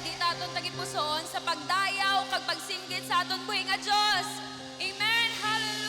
dita aton tagipusoon sa pagdayaw kag pagsinggit sa aton buhi nga Dios. Amen. Hallelujah.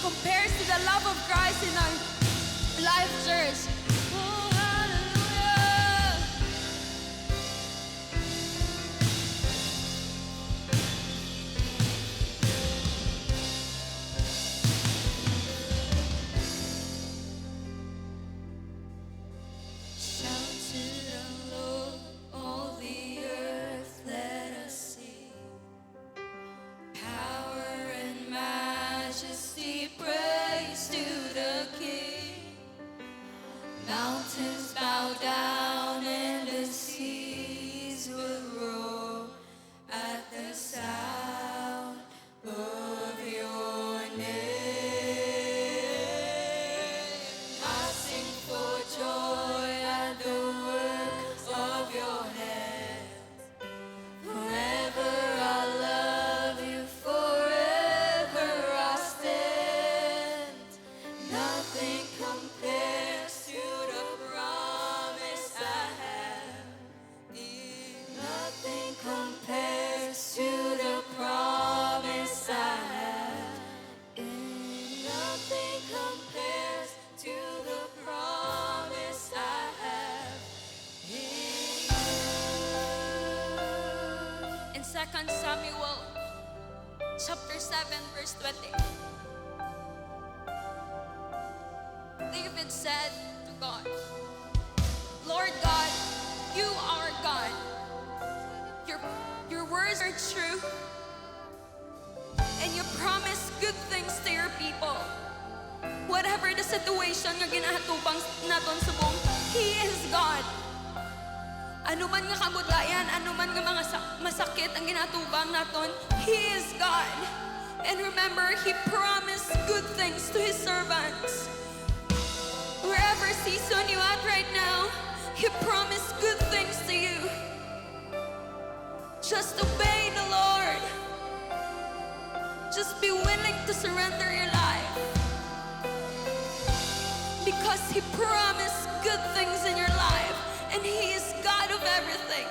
compares to the love of Christ in our life, church. Oh, hallelujah. Shout to the Lord, all the earth, let us sing. Power and majesty, praise to the King. Mountains bow down and the seas will roar at the sound of your name. I sing for joy at the works of your hands. Forever I love you, forever I stand. Nothing compares to the promise I have. Nothing compares to the promise I have. Nothing compares to the promise I have in 2 Samuel chapter 7 verse 20. David said to God, Lord God, you are God. Your words are true, and you promise good things to your people. Whatever the situation nga ginahatubang naton sa buong, He is God. Ano man nga kabudayan, ano man nga mga masakit ang ginatubang naton, He is God. And remember, He promised good things to His servants. Wherever season you at right now, He promised good things to you. Just obey the Lord. Just be willing to surrender your life. Because He promised good things in your life. And He is God of everything.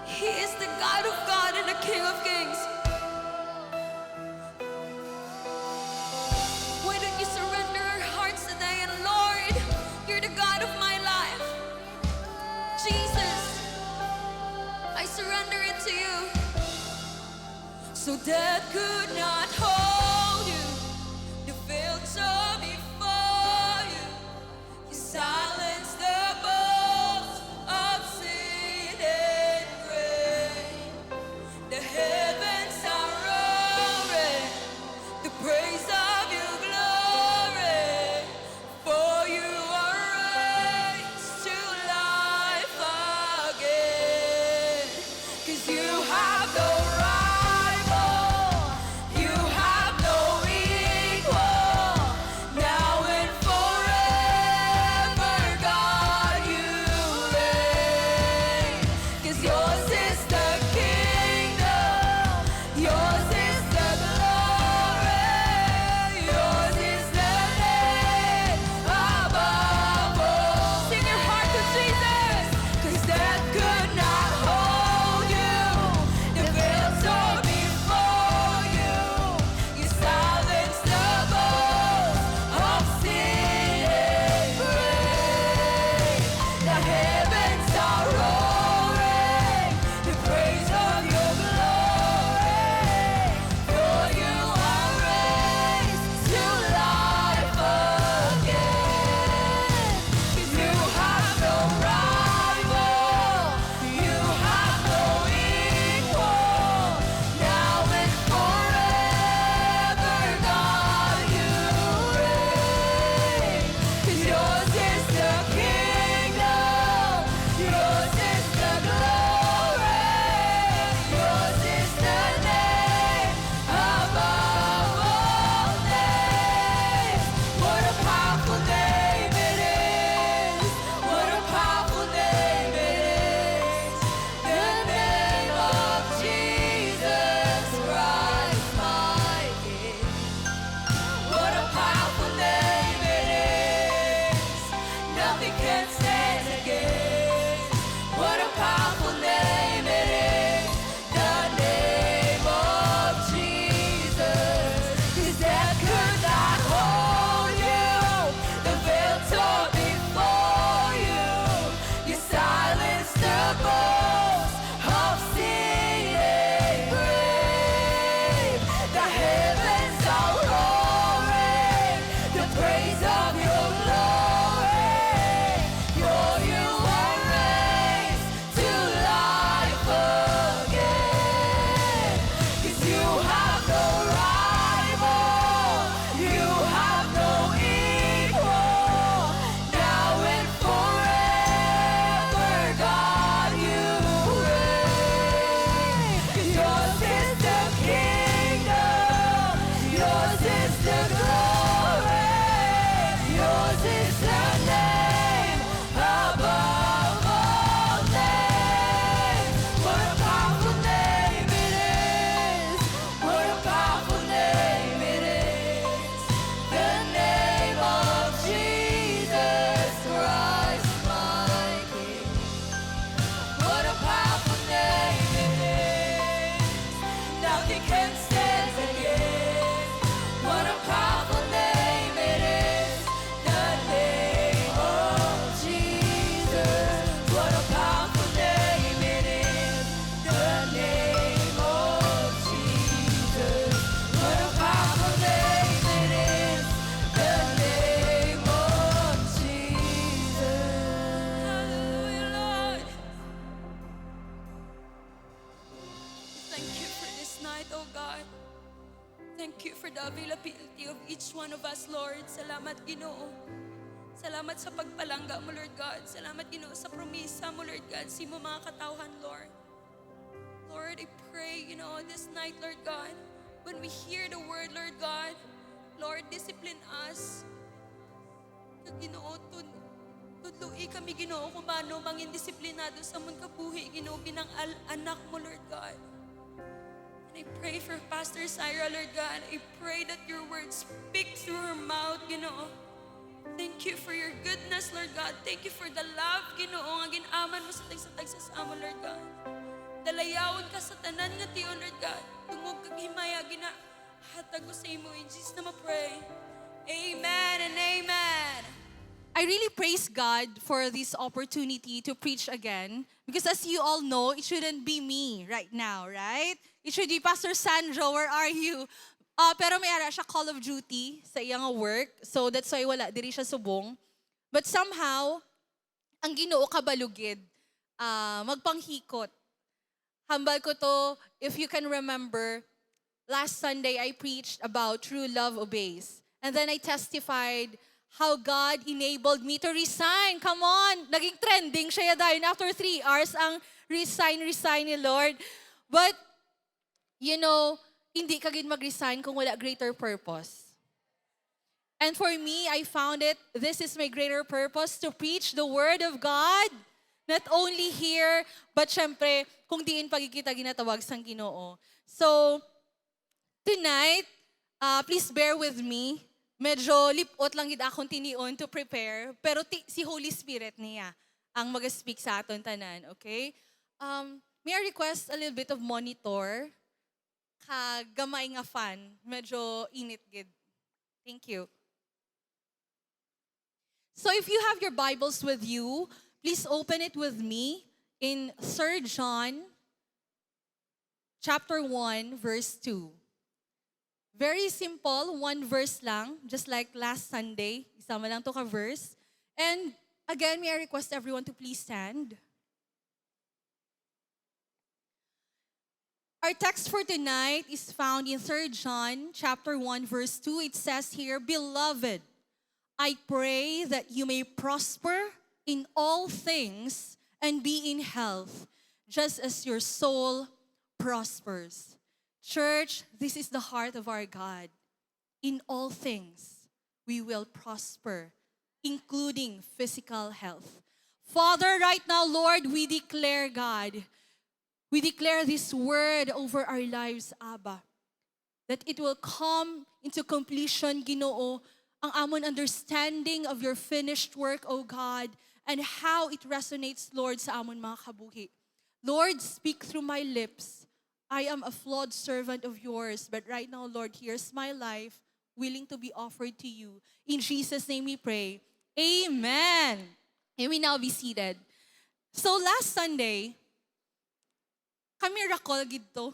He is the God of God and the King of Kings. Why don't you surrender our hearts today? And Lord, you're the God of my life. Jesus, I surrender it to you. So death could not hold you. The filter before you. You silence the boast of sin and grave. The heavens are roaring, the praise of your glory. For you are raised to life again. 'Cause you have no rival, you have Lord, oh God. Thank you for the availability of each one of us, Lord. Salamat, Ginoo. Salamat sa pagpalangga mo, Lord God. Salamat, Ginoo, sa promisa mo, Lord God, sa imo mga katawhan, Lord. Lord, I pray, this night, Lord God, when we hear the word, Lord God, Lord, discipline us. Ginoo, tudloi kami, Ginoo, kung paano mangin disiplinado sa mong kabuhi, Ginoo, binang anak mo, Lord God. And I pray for Pastor Syra, Lord God. I pray that your words speak through her mouth, Ginoo. Thank you for your goodness, Lord God. Thank you for the love, Ginoo, nga ginaman mo sa tag-sa amo, Lord God. Dalayawon ka sa tanan nga tiyo, Lord God. Tungog kag himaya, hatag ko sa imo. In Jesus' name I pray. Amen and amen. I really praise God for this opportunity to preach again. Because as you all know, it shouldn't be me right now, right? It should be Pastor Sandro, where are you? Pero may ara siya call of duty sa iyang work. So that's why wala diri siya subong. But somehow, ang Ginoo kabalugid, magpanghikot. Hambal ko to, if you can remember, last Sunday I preached about true love obeys. And then I testified how God enabled me to resign. Come on! Naging trending siya dahil after 3 hours ang resign ni Lord. But, hindi ka gid mag-resign kung wala greater purpose. And for me, I found this is my greater purpose to preach the Word of God. Not only here, but syempre, kung diin pagkikita ginatawag sang Ginoo. So, tonight, please bear with me. Medyo lipot lang gid akong tinion to prepare, pero si Holy Spirit niya ang mag-speak sa aton tanan, okay? May I request a little bit of monitor? Gamay nga fan. Medyo init gid. Thank you. So if you have your Bibles with you, please open it with me in 3 John chapter 1, verse 2. Very simple, 1 verse lang, just like last Sunday. Isama lang to ka verse. And again, may I request everyone to please stand. Our text for tonight is found in 3 John chapter 1, verse 2. It says here, "Beloved, I pray that you may prosper in all things and be in health, just as your soul prospers." Church, this is the heart of our God. In all things, we will prosper, including physical health. Father, right now, Lord, we declare, God, we declare this word over our lives, Abba, that it will come into completion, Ginoo, ang amon understanding of your finished work, O God, and how it resonates, Lord, sa amon mga kabuhi. Lord, speak through my lips. I am a flawed servant of yours, but right now, Lord, here's my life, willing to be offered to you. In Jesus' name we pray. Amen. And we now be seated. So last Sunday, kami rakol gito.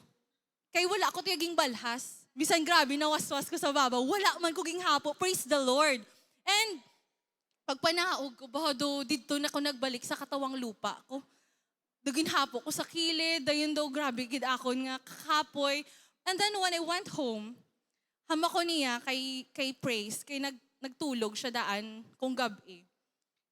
Kay wala ko tiyaging balhas. Bisan grabe na waswas ko sa babaw. Wala man ko ging hapo. Praise the Lord. And pagpanaog ko, bahado dito na ko nagbalik sa katawang lupa ko. Dugin hapo ko sa kilid, dayon daw grabe gid akon nga kapoy. And then when I went home, hama ko niya kay Praise, kay nagtulog siya daan kung gabi.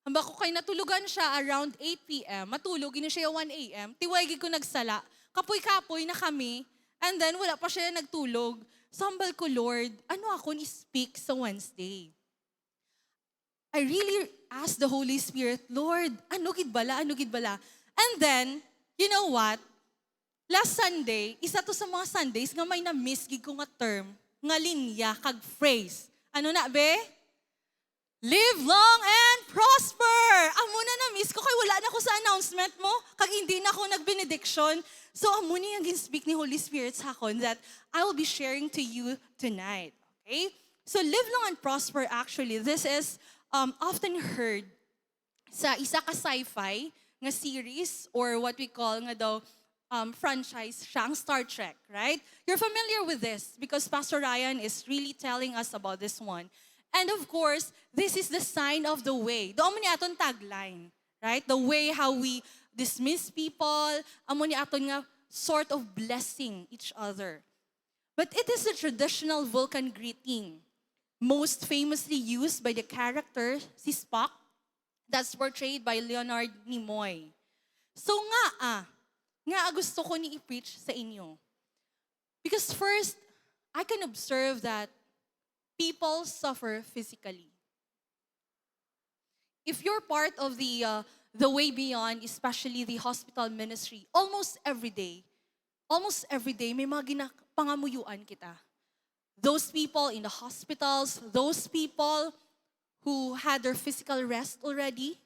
Hamba ko kay natulugan siya around 8 p.m. Matulog ini siya 1 a.m. Tiway gid ko nagsala. Kapoy-kapoy na kami. And then wala pa siya nagtulog. Sambal ko, Lord, ano ako ni-speak sa Wednesday? I really asked the Holy Spirit, Lord, ano gid bala? And then, you know what? Last Sunday, isa to sa mga Sundays nga may na-miss gid ko nga term, nga linya, kag phrase. Ano na, be? Live long and prosper! Amo na na-miss ko, kay wala na ko sa announcement mo, kag hindi na ako nag-benediction. So, amo ni ang gin-speak ni Holy Spirit sa akon that I will be sharing to you tonight. Okay? So, live long and prosper, actually, this is often heard sa isa ka sci-fi nga series or what we call nga daw franchise siyang Star Trek, right? You're familiar with this because Pastor Ryan is really telling us about this one. And of course, this is the sign of the way. Doon mo ni aton tagline, right? The way how we dismiss people, amo ni aton nga sort of blessing each other. But it is a traditional Vulcan greeting, most famously used by the character si Spock, that's portrayed by Leonard Nimoy. So nga gusto ko ni i-preach sa inyo. Because first, I can observe that people suffer physically. If you're part of the way beyond, especially the hospital ministry, almost every day, may mga pangamuyuan kita. Those people in the hospitals, those people who had their physical rest already.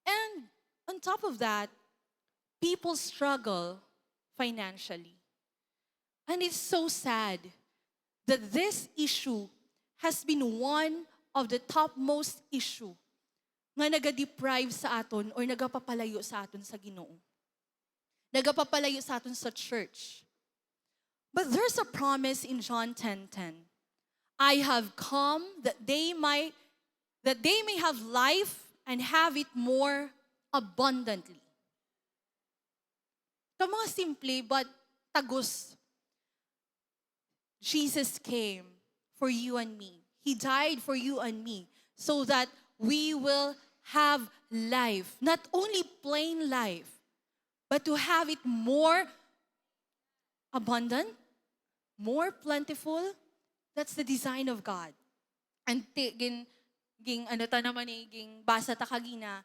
And on top of that, people struggle financially. And it's so sad that this issue has been one of the topmost issue nga nagadeprive sa aton or nagapapalayo sa aton sa Ginoo. Nagapapalayo sa aton sa church. But there's a promise in John 10:10. I have come that they may have life and have it more abundantly. Ito mga simple but tagus. Jesus came for you and me. He died for you and me so that we will have life. Not only plain life, but to have it more abundant, more plentiful. That's the design of God. And basa ta kagina.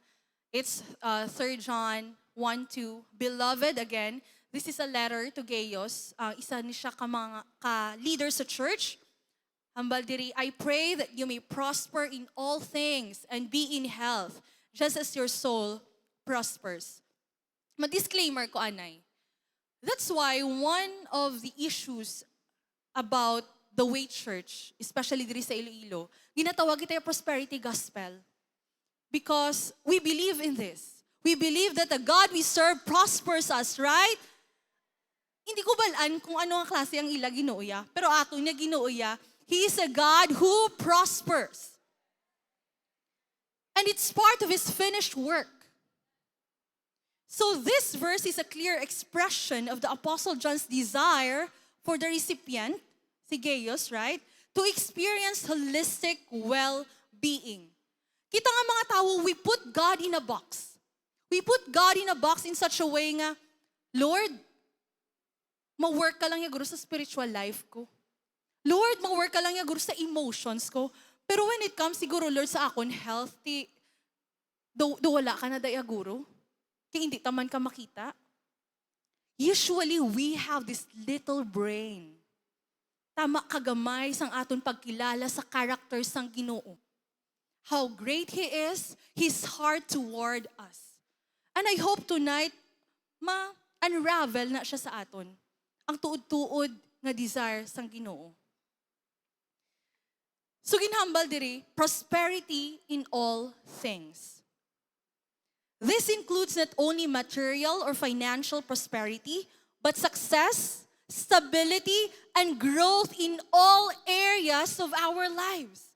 It's 3 John 1:2. Beloved, again, this is a letter to Gaius. Isa ni siya ka leader sa church. Hambal diri, I pray that you may prosper in all things and be in health, just as your soul prospers. Ma-disclaimer ko, anay. That's why one of the issues about the way church, especially diri sa Iloilo, ginatawag kita yung prosperity gospel. Because we believe in this. We believe that the God we serve prospers us, right? Hindi ko balaan kung ano ang klase ang ila Ginooya, pero ato niya Ginooya, He is a God who prospers. And it's part of His finished work. So this verse is a clear expression of the Apostle John's desire for the recipient, si Gaius, right? To experience holistic well-being. Kita nga mga tao, we put God in a box. We put God in a box in such a way nga, Lord, ma-work ka lang ya guro sa spiritual life ko. Lord, ma-work ka lang ya guro sa emotions ko. Pero when it comes siguro, Lord, sa akon healthy, do wala ka na daya guro. Kaya hindi taman ka makita. Usually, we have this little brain. Tama kagamay sang aton pagkilala sa character sang Ginoo. How great He is, His heart toward us. And I hope tonight, ma-unravel na siya sa aton. Ang tuod-tuod nga desire sang Ginoo. So ginhambal diri, prosperity in all things. This includes not only material or financial prosperity, but success, stability, and growth in all areas of our lives.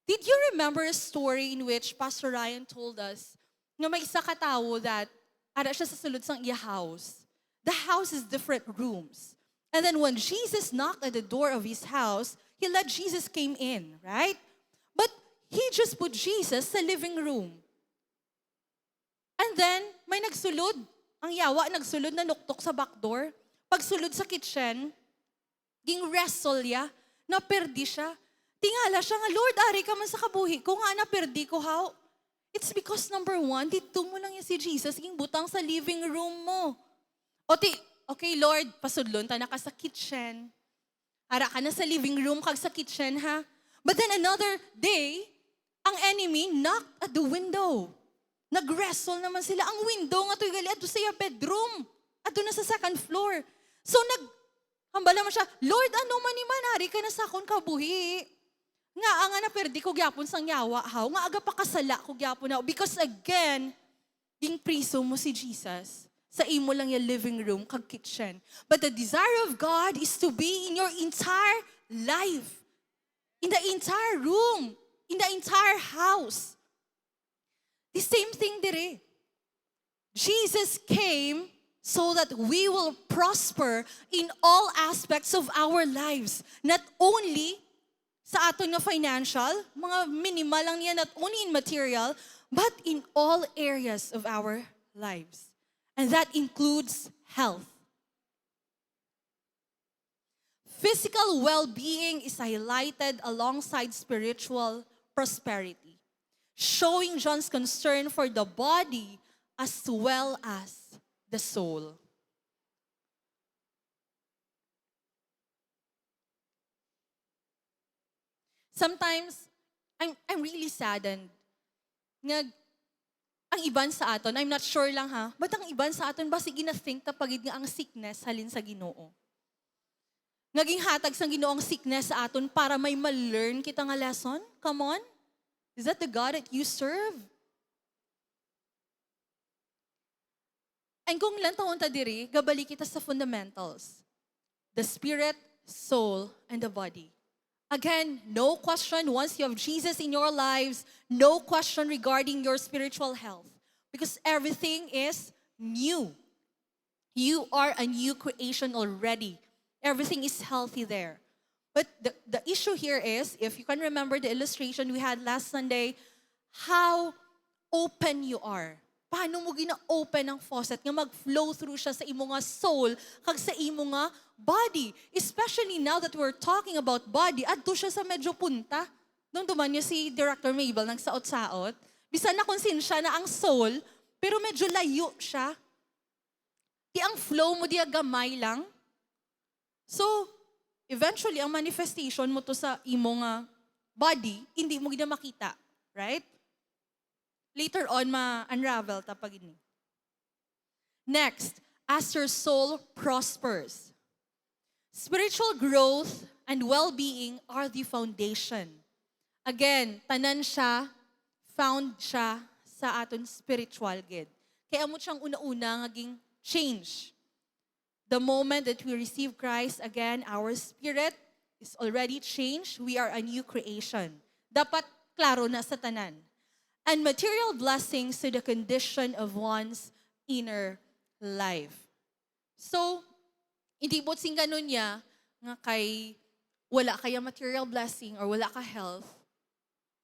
Did you remember a story in which Pastor Ryan told us na may isa katao that ara siya sa sulod sang iya house. The house is different rooms. And then when Jesus knocked at the door of his house, he let Jesus came in, right? But he just put Jesus sa living room. And then, may nagsulod. Ang yawa, nagsulod na nuktok sa back door. Pagsulod sa kitchen, ging wrestle ya, naperdi siya. Tingala siya nga, Lord, ari ka man sa kabuhi ko, nga naperdi ko, how? It's because number one, dito mo lang yan si Jesus, ging butang sa living room mo. Okay, Lord, pasudlon, ta na ka sa kitchen. Ara ka na sa living room, kag sa kitchen, ha? But then another day, ang enemy knocked at the window. Nag-wrestle naman sila. Ang window nga to'y gali, ato sa iya bedroom. Ato na sa second floor. So hambala mo siya, Lord, ano man ni manari ka na sa akon kabuhi. Nga na perdi ko gyapon sang yawa, how? Nga aga pa kasala ko gyapon na. Because again, yung priso mo si Jesus. Sa imo lang yung living room, kag kitchen. But the desire of God is to be in your entire life. In the entire room. In the entire house. The same thing dire. Jesus came so that we will prosper in all aspects of our lives. Not only sa aton nga financial, mga minimal lang yan, not only in material, but in all areas of our lives. And that includes health. Physical well-being is highlighted alongside spiritual prosperity, showing John's concern for the body as well as the soul. Sometimes, I'm really saddened. Nga, ang iban sa aton, I'm not sure lang ha, but ang iban sa aton ba sige na think tapagid nga ang sickness halin sa Ginoo. Naging hatag sang Ginoo ang sickness sa aton para may ma-learn kita nga lesson? Come on. Is that the God that you serve? And kung lantahon ta diri, gabali kita sa fundamentals. The spirit, soul, and the body. Again, no question once you have Jesus in your lives, no question regarding your spiritual health. Because everything is new. You are a new creation already. Everything is healthy there. But the issue here is, if you can remember the illustration we had last Sunday, how open you are. Paano mo gina-open ang faucet nga mag-flow through siya sa imo nga soul kag sa imo nga body. Especially now that we're talking about body, adto siya sa medyo punta. Nung duman niya si Director Mabel nagsaot-saot, bisan na konsensya na ang soul, pero medyo layo siya. Di ang flow mo diya gamay lang. So, eventually, ang manifestation mo to sa imo nga body, hindi mo gina makita. Right? Later on, ma-unravel tapag ini. Next, as your soul prospers. Spiritual growth and well-being are the foundation. Again, tanan siya, found siya sa aton spiritual gid. Kaya mo siyang una-una ngaging change. The moment that we receive Christ, again, our spirit is already changed. We are a new creation. Dapat klaro na sa tanan. And material blessings to the condition of one's inner life. So, hindi po sing ganun niya, nga kay wala kaya material blessing or wala ka health,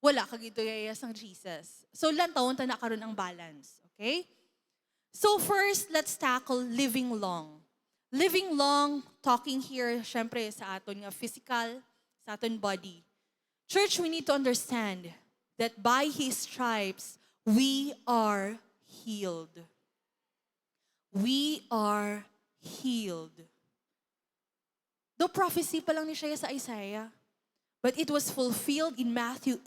wala ka gito sang Jesus. So, lantawon ta na karon ang balance. Okay? So first, let's tackle living long. Living long, talking here, syempre, sa aton nga physical, sa aton body. Church, we need to understand that by His stripes, we are healed. We are healed. Though prophecy pa lang ni siya sa Isaiah, but it was fulfilled in Matthew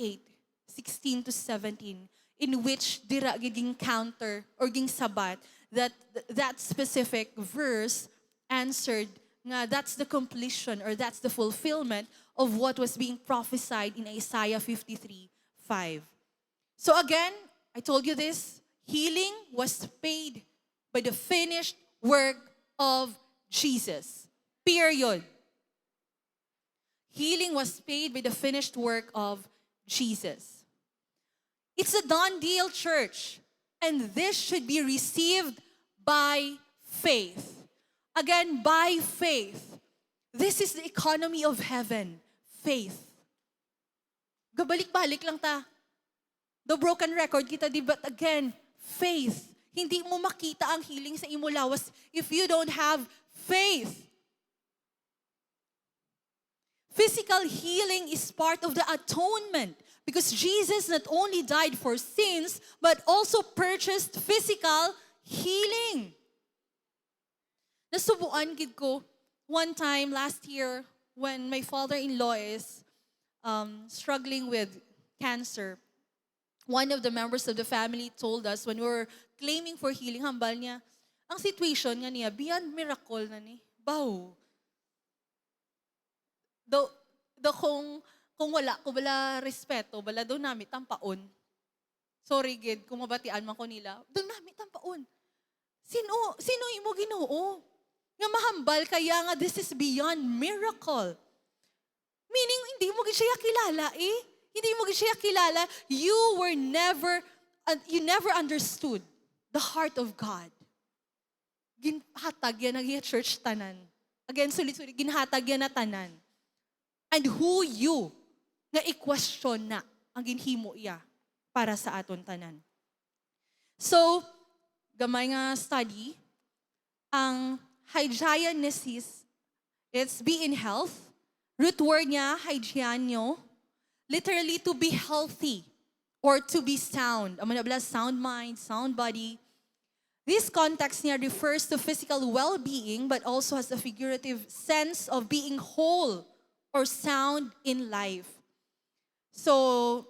8:16 to 17, in which dira giding counter or ging sabat that specific verse answered nga that's the completion or that's the fulfillment of what was being prophesied in Isaiah 53:5. So again, I told you this, healing was paid by the finished work of Jesus. Period. Healing was paid by the finished work of Jesus. It's a done deal, church. And this should be received by faith. Again, by faith. This is the economy of heaven. Faith. Gabalik-balik lang ta. The broken record kita, di but again, faith. Hindi mo makita ang healing sa imo lawas if you don't have faith. Physical healing is part of the atonement because Jesus not only died for sins but also purchased physical healing. Nasubuan gid ko one time last year when my father-in-law is struggling with cancer. One of the members of the family told us when we were claiming for healing, hambal niya, ang situation nga niya, beyond miracle na ni. Baw. Do kung wala ko bala respeto, bala do nami tampaon. Sorry gid, kung mabatian man ko nila, do nami tampaon. Sino imo Ginoo? Nga mahambal kaya nga this is beyond miracle. Meaning, hindi mo siya kilala eh. Hindi mo siya kilala. You never understood the heart of God. ginhatag yan ang church tanan. Again, sulit-sulit, ginhatag yan na tanan. And who you nga i-question na ang ginhimo iya para sa aton tanan. So, gamay nga study, ang hygienesis, it's be in health. Root word niya, hygienio, literally to be healthy or to be sound. Ang manabla, sound mind, sound body. This context niya refers to physical well-being but also has a figurative sense of being whole or sound in life. So,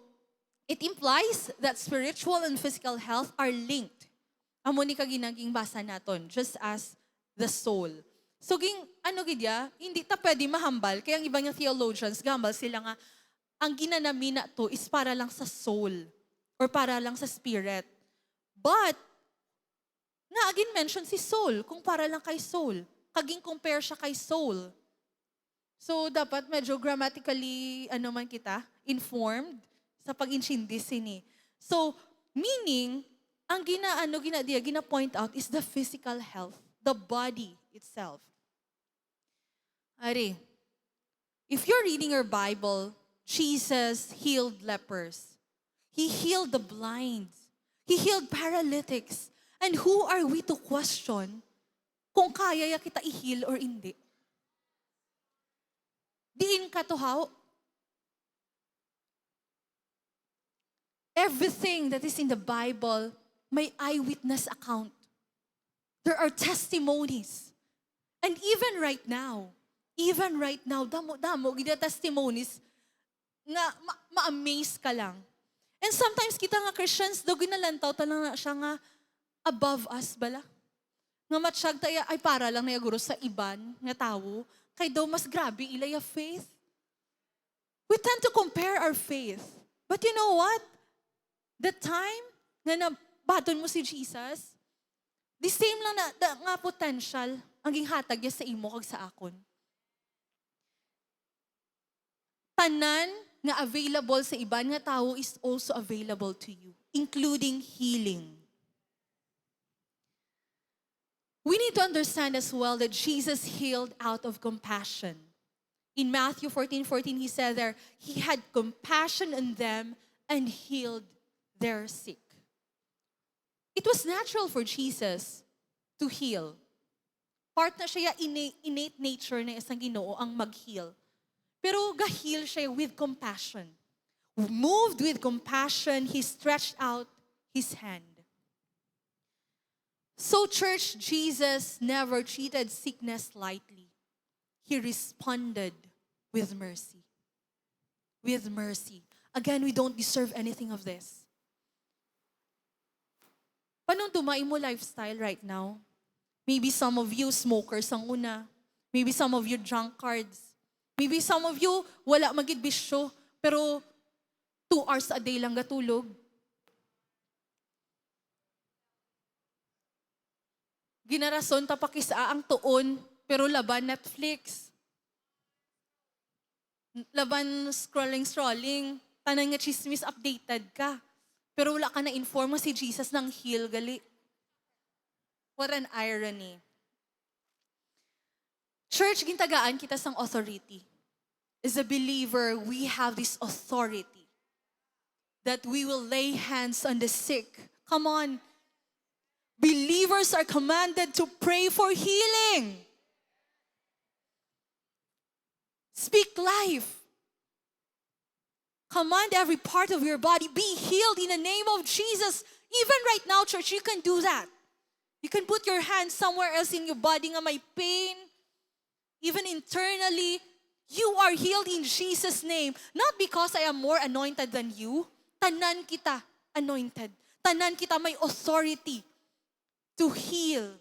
it implies that spiritual and physical health are linked. Amo ni kaginaging basa naton, just as the soul. So, hindi ta pwede mahambal. Kaya ang ibang yung theologians, gambal sila nga, ang ginanami na to is para lang sa soul or para lang sa spirit. But, nga again mention si soul, kung para lang kay soul. Kaging compare siya kay soul. So, dapat medyo grammatically, informed sa pag-intindi sini. So, meaning, ang gina-point out is the physical health, the body itself. Ari, if you're reading your Bible, Jesus healed lepers. He healed the blind. He healed paralytics. And who are we to question kung kaya ya kita i-heal or hindi? Diin ka to how? Everything that is in the Bible, may eyewitness account. There are testimonies. And even right now, damo, gina testimonies nga ma-amaze ka lang. And sometimes kita nga Christians, do ginalantaw talang na siya nga above us bala. Nga matsyag tayo ay para lang na guro sa iban nga tao, kay daw mas grabe ilay faith. We tend to compare our faith. But you know what? The time na nabaton mo si Jesus, the same lang na nga potential ang ginhatag niya sa imo kag sa akon. Tanan nga available sa iban nga tao is also available to you, including healing. We need to understand as well that Jesus healed out of compassion. In Matthew 14:14, he said there, he had compassion on them and healed their sick. It was natural for Jesus to heal. Part na siya innate nature na isang Ginoo ang mag-heal. Pero ga-heal siya with compassion. Moved with compassion, he stretched out his hand. So church, Jesus never treated sickness lightly. He responded with mercy. With mercy. Again, we don't deserve anything of this. Paano tumay mo lifestyle right now? Maybe some of you smokers ang una. Maybe some of you drunkards. Maybe some of you wala magid bisyo, pero 2 hours a day lang gatulog. Ginarason tapakisa ang tuon, pero laban Netflix. Laban scrolling. Tanan nga chismis updated ka. Pero wala ka na-inform si Jesus ng heal gali. What an irony. Church, gintagaan kita sang authority. As a believer, we have this authority that we will lay hands on the sick. Come on. Believers are commanded to pray for healing. Speak life. Command every part of your body, be healed in the name of Jesus. Even right now, church, you can do that. You can put your hand somewhere else in your body nga may pain. Even internally, you are healed in Jesus' name. Not because I am more anointed than you. Tanan kita anointed. Tanan kita may authority to heal.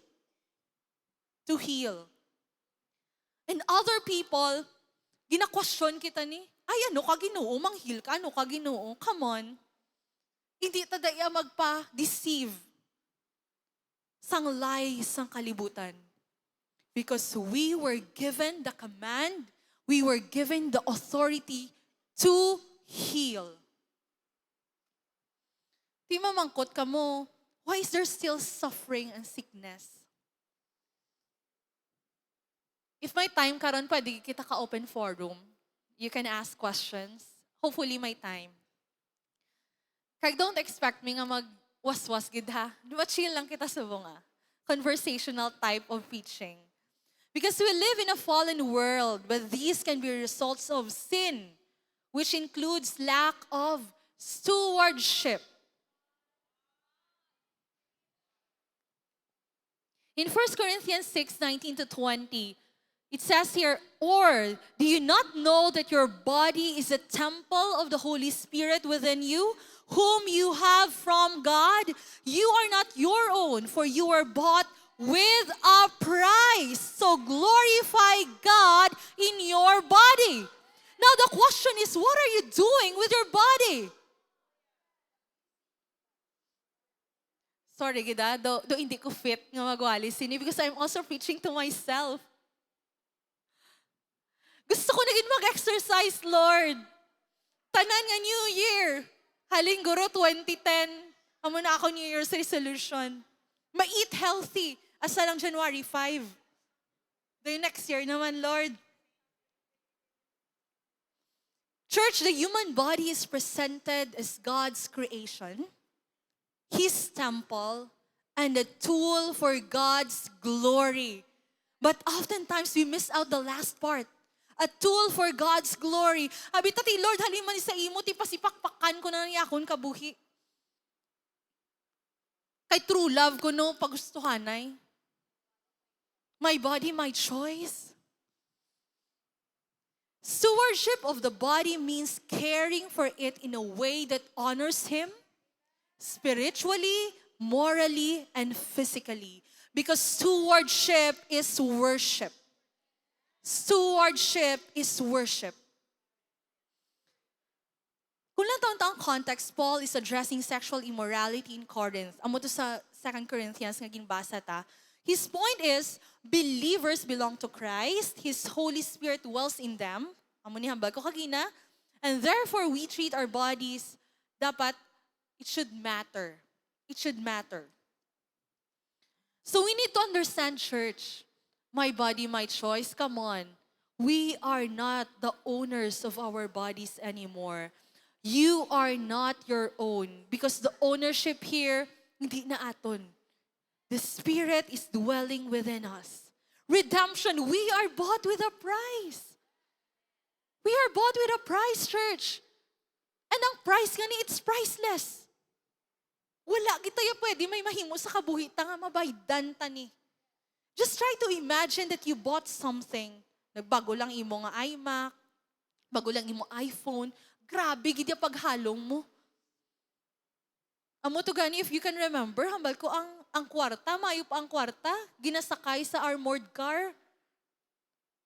To heal. And other people, gina-question kita ni, ay ano ka Ginoo, manghil ka, ano ka Ginoo, come on. Hindi tadaya magpa-deceive sang lies sang kalibutan. Because we were given the command, we were given the authority to heal. Di mamangkot ka mo, why is there still suffering and sickness? If may time karon pwede kita ka open forum. You can ask questions. Hopefully may time. Kag don't expect me nga mag-waswas gid ha. Chill lang kita sa bunga. Conversational type of preaching. Because we live in a fallen world, but these can be results of sin, which includes lack of stewardship. In 1 Corinthians 6:19-20, it says here, or do you not know that your body is a temple of the Holy Spirit within you, whom you have from God? You are not your own, for you were bought with a price. So glorify God in your body. Now the question is, what are you doing with your body? Sorry, gida, do hindi ko fit nga magwali sini because I'm also preaching to myself. Gusto ko na gid mag-exercise, Lord. Tanan nga New Year. Haling guro 2010. Amo na ako New Year's resolution. Ma-eat healthy. Asa lang January 5. The next year naman, Lord. Church, the human body is presented as God's creation, His temple, and a tool for God's glory. But oftentimes we miss out the last part. A tool for God's glory. Abi tati, Lord, haliman sa imo, ti pasipakpakan ko na niya akong kabuhi. Kay true love ko no, pagustuhanay. My body, my choice. Stewardship of the body means caring for it in a way that honors Him, spiritually, morally, and physically. Because stewardship is worship. Stewardship is worship. Kung lang taong context, Paul is addressing sexual immorality in Corinth. Amo to sa 2 Corinthians nga ginbasa ta. His point is, believers belong to Christ. His Holy Spirit dwells in them. Amo ni hambal ko kagina. And therefore, we treat our bodies, dapat, it should matter. It should matter. So we need to understand, church, my body, my choice. Come on. We are not the owners of our bodies anymore. You are not your own. Because the ownership here, hindi na aton. The Spirit is dwelling within us. Redemption, we are bought with a price. We are bought with a price, church. And ang price nga ni, it's priceless. Wala kita ya pwede may mahimo sa kabuhi ta nga mabaydan ta ni. Just try to imagine that you bought something. Nagbago lang imo nga iMac, bago lang imo iPhone. Grabe, gid ya paghalong mo. Amo to gani, if you can remember, hambal ko ang kwarta, mayo pa ang kwarta, ginasakay sa armored car.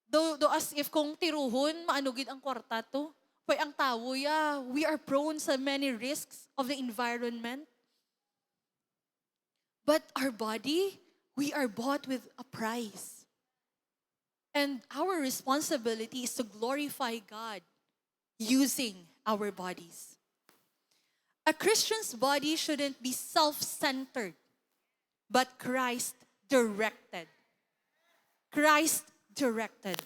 Do as if kung tiruhon, maanugid ang kwarta to. Pay ang tawo ya, we are prone sa many risks of the environment. But our body, we are bought with a price. And our responsibility is to glorify God using our bodies. A Christian's body shouldn't be self-centered, but Christ-directed. Christ-directed.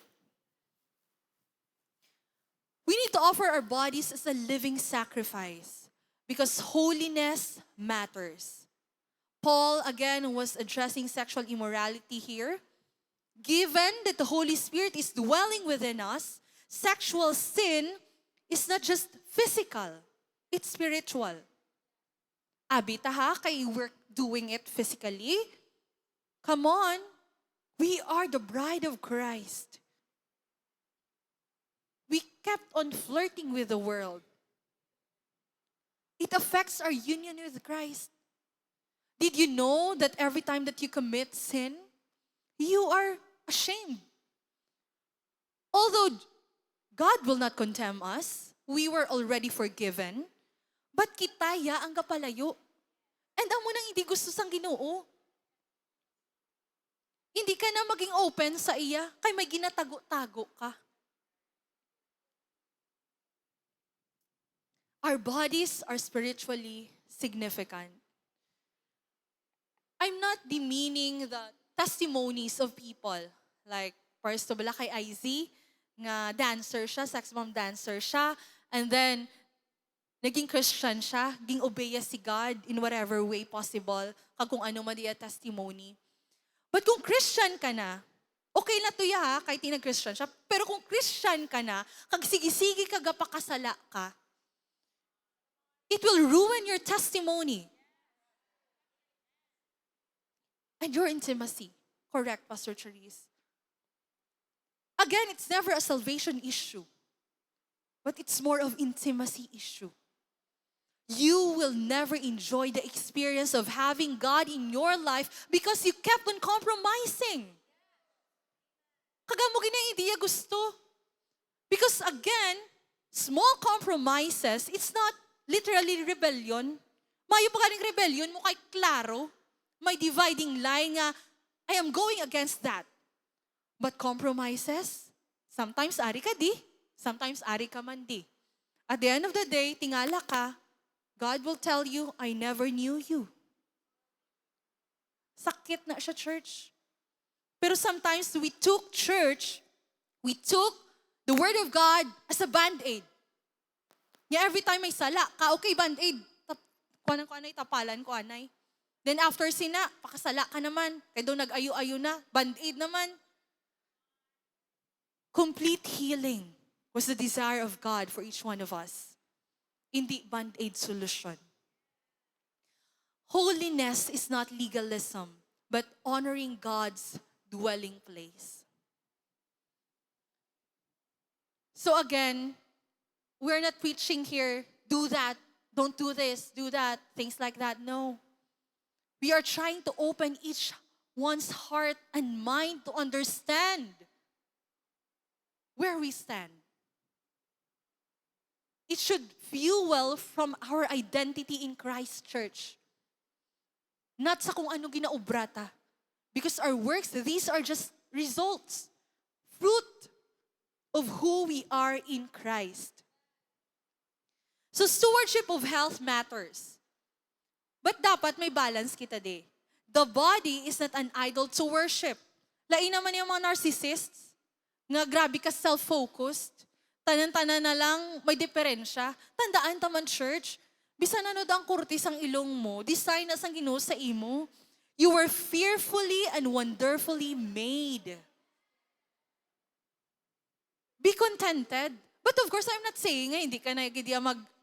We need to offer our bodies as a living sacrifice because holiness matters. Paul, again, was addressing sexual immorality here. Given that the Holy Spirit is dwelling within us, sexual sin is not just physical, it's spiritual. Abita ha, kay we're doing it physically. Come on, we are the bride of Christ. We kept on flirting with the world. It affects our union with Christ. Did you know that every time that you commit sin, you are ashamed? Although God will not condemn us, we were already forgiven, but kitaya ang kapalayo. And amo nang hindi gusto sang Ginoo. Hindi ka na maging open sa iya, kay may ginatago-tago ka. Our bodies are spiritually significant. I'm not demeaning the testimonies of people like First to bala kay IZ, nga dancer siya, sex bomb dancer siya. And then, naging Christian siya, ging obey si God in whatever way possible, kag kung ano man diya testimony. But kung Christian ka na, okay na to ya, kahit tinag-Christian siya, pero kung Christian ka na, kag sige-sige kag pakasala ka, it will ruin your testimony. And your intimacy. Correct, Pastor Therese. Again, it's never a salvation issue, but it's more of intimacy issue. You will never enjoy the experience of having God in your life because you kept on compromising. Kagamo gina hindi ya gusto. Because again, small compromises, it's not literally rebellion. Mayo pa galing rebellion mo kay klaro. May dividing line nga, I am going against that. But compromises, sometimes ari ka di, sometimes ari ka man di. At the end of the day, tingala ka, God will tell you, I never knew you. Sakit na siya, church. Pero sometimes we took church, we took the Word of God as a band-aid. Yeah, every time may sala ka, okay, band-aid. Kuanay ko anay, tapalan ko anay. Then after sina, pakasala ka naman. Kaya doon nag-ayo-ayo na, band-aid naman. Complete healing was the desire of God for each one of us. Hindi band-aid solution. Holiness is not legalism, but honoring God's dwelling place. So again, we're not preaching here, do that, don't do this, do that, things like that. No. We are trying to open each one's heart and mind to understand where we stand. It should fuel from our identity in Christ Church. Not sa kung ano ginaubrata. Because our works, these are just results, fruit of who we are in Christ. So stewardship of health matters. But dapat may balance kita di. The body is not an idol to worship. Lain naman yung mga narcissists, nga grabe ka self-focused, tanan-tanan na lang may diferensya. Tandaan taman, church, bisan ano ang kurtis ang ilong mo, design na sang Ginoo sa imo. You were fearfully and wonderfully made. Be contented. But of course, I'm not saying nga hindi ka na gidya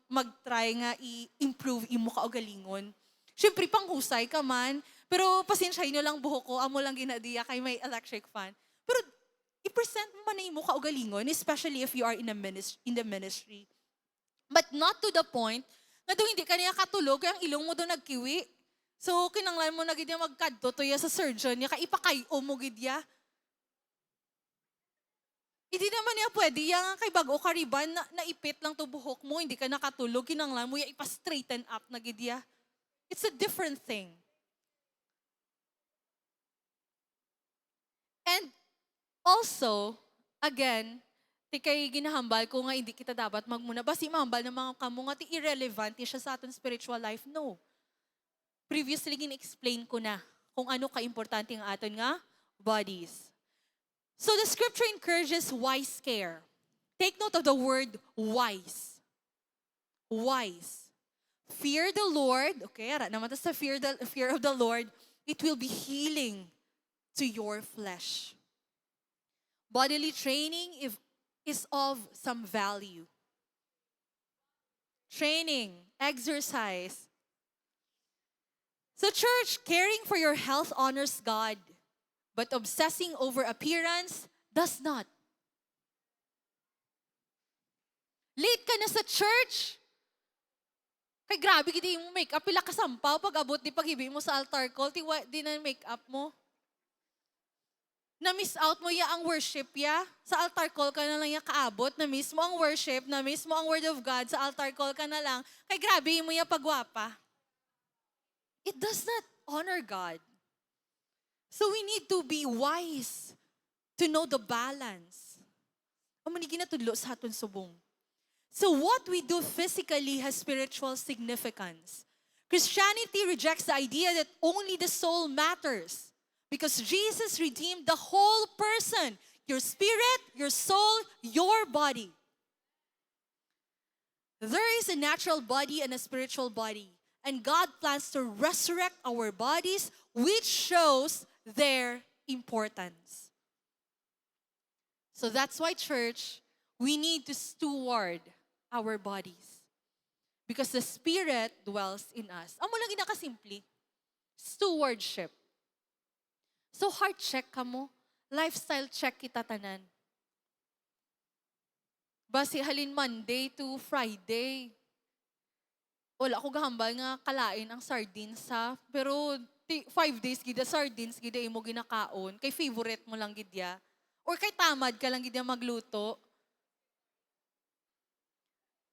mag-try nga i-improve imo kaugalingon. Siyempre, panghusay ka man, pero pasensyahin nyo lang buhok ko, amo lang ginadiya kay may electric fan. Pero i-present mo man na imo kaugalingon, especially if you are in the ministry. But not to the point na doon hindi ka niya katulog, kaya ang ilong mo doon nagkiwi. So, kinanglan mo na gidya magkadto to ya sa surgeon, ya kaipakayo mo gidya. Hindi naman niya pwede, yang kay bago kariban, naipit lang to buhok mo, hindi ka nakatulog, kinanglan mo, ya ipa-straighten up na gidya. It's a different thing. And also, again, ti kay ginahambal ko nga hindi kita dapat magmuna. Basi mahambal ng mga kamo nga ti irrelevant siya sa aton spiritual life. No. Previously, gin-explain ko na kung ano ka-importante ang aton nga bodies. So the scripture encourages wise care. Take note of the word wise. Wise. Fear the Lord. Okay, ara naman sa fear of the Lord, it will be healing to your flesh. Bodily training is of some value. Training, exercise. So church, caring for your health honors God, but obsessing over appearance does not. Late ka na sa church. Kay grabe, hindi mo make-up. Pila kasampaw pag abot, di pag-ibi mo sa altar call, di na make-up mo. Na-miss out mo ya ang worship ya. Sa altar call ka na lang ya kaabot. Na-miss mo ang worship, na-miss mo ang word of God. Sa altar call ka na lang. Kay grabe mo ya pagwapa. It does not honor God. So we need to be wise to know the balance. Amunigi na tudlo sa aton subong. So what we do physically has spiritual significance. Christianity rejects the idea that only the soul matters because Jesus redeemed the whole person. your spirit, your soul, your body. There is a natural body and a spiritual body. And God plans to resurrect our bodies, which shows their importance. So that's why, church, we need to steward our bodies. Because the Spirit dwells in us. Amo lang ginakasimple. Stewardship. So heart check ka mo. Lifestyle check kita tanan. Basi halin Monday to Friday. Wala ko gahambal nga kalain ang sardines ha. Pero 5 days gida sardines gida imo ginakaon. Kay favorite mo lang gidya. Or kay tamad ka lang gidya magluto.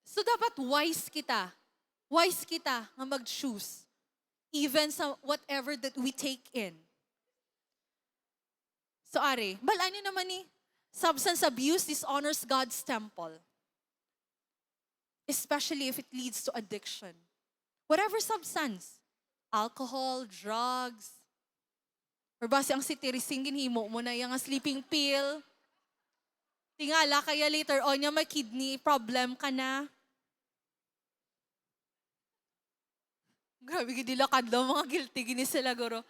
So dapat wise kita. Wise kita nga mag-choose. Even sa whatever that we take in. So are, balaan nyo naman ni, substance abuse dishonors God's temple. Especially if it leads to addiction. Whatever substance, alcohol, drugs, or basi ang sitirising ginhimo mo na yung sleeping pill, tingala kaya later on yung may kidney problem ka na. Grabe gidila kadlaw mga guilty gini sila guro.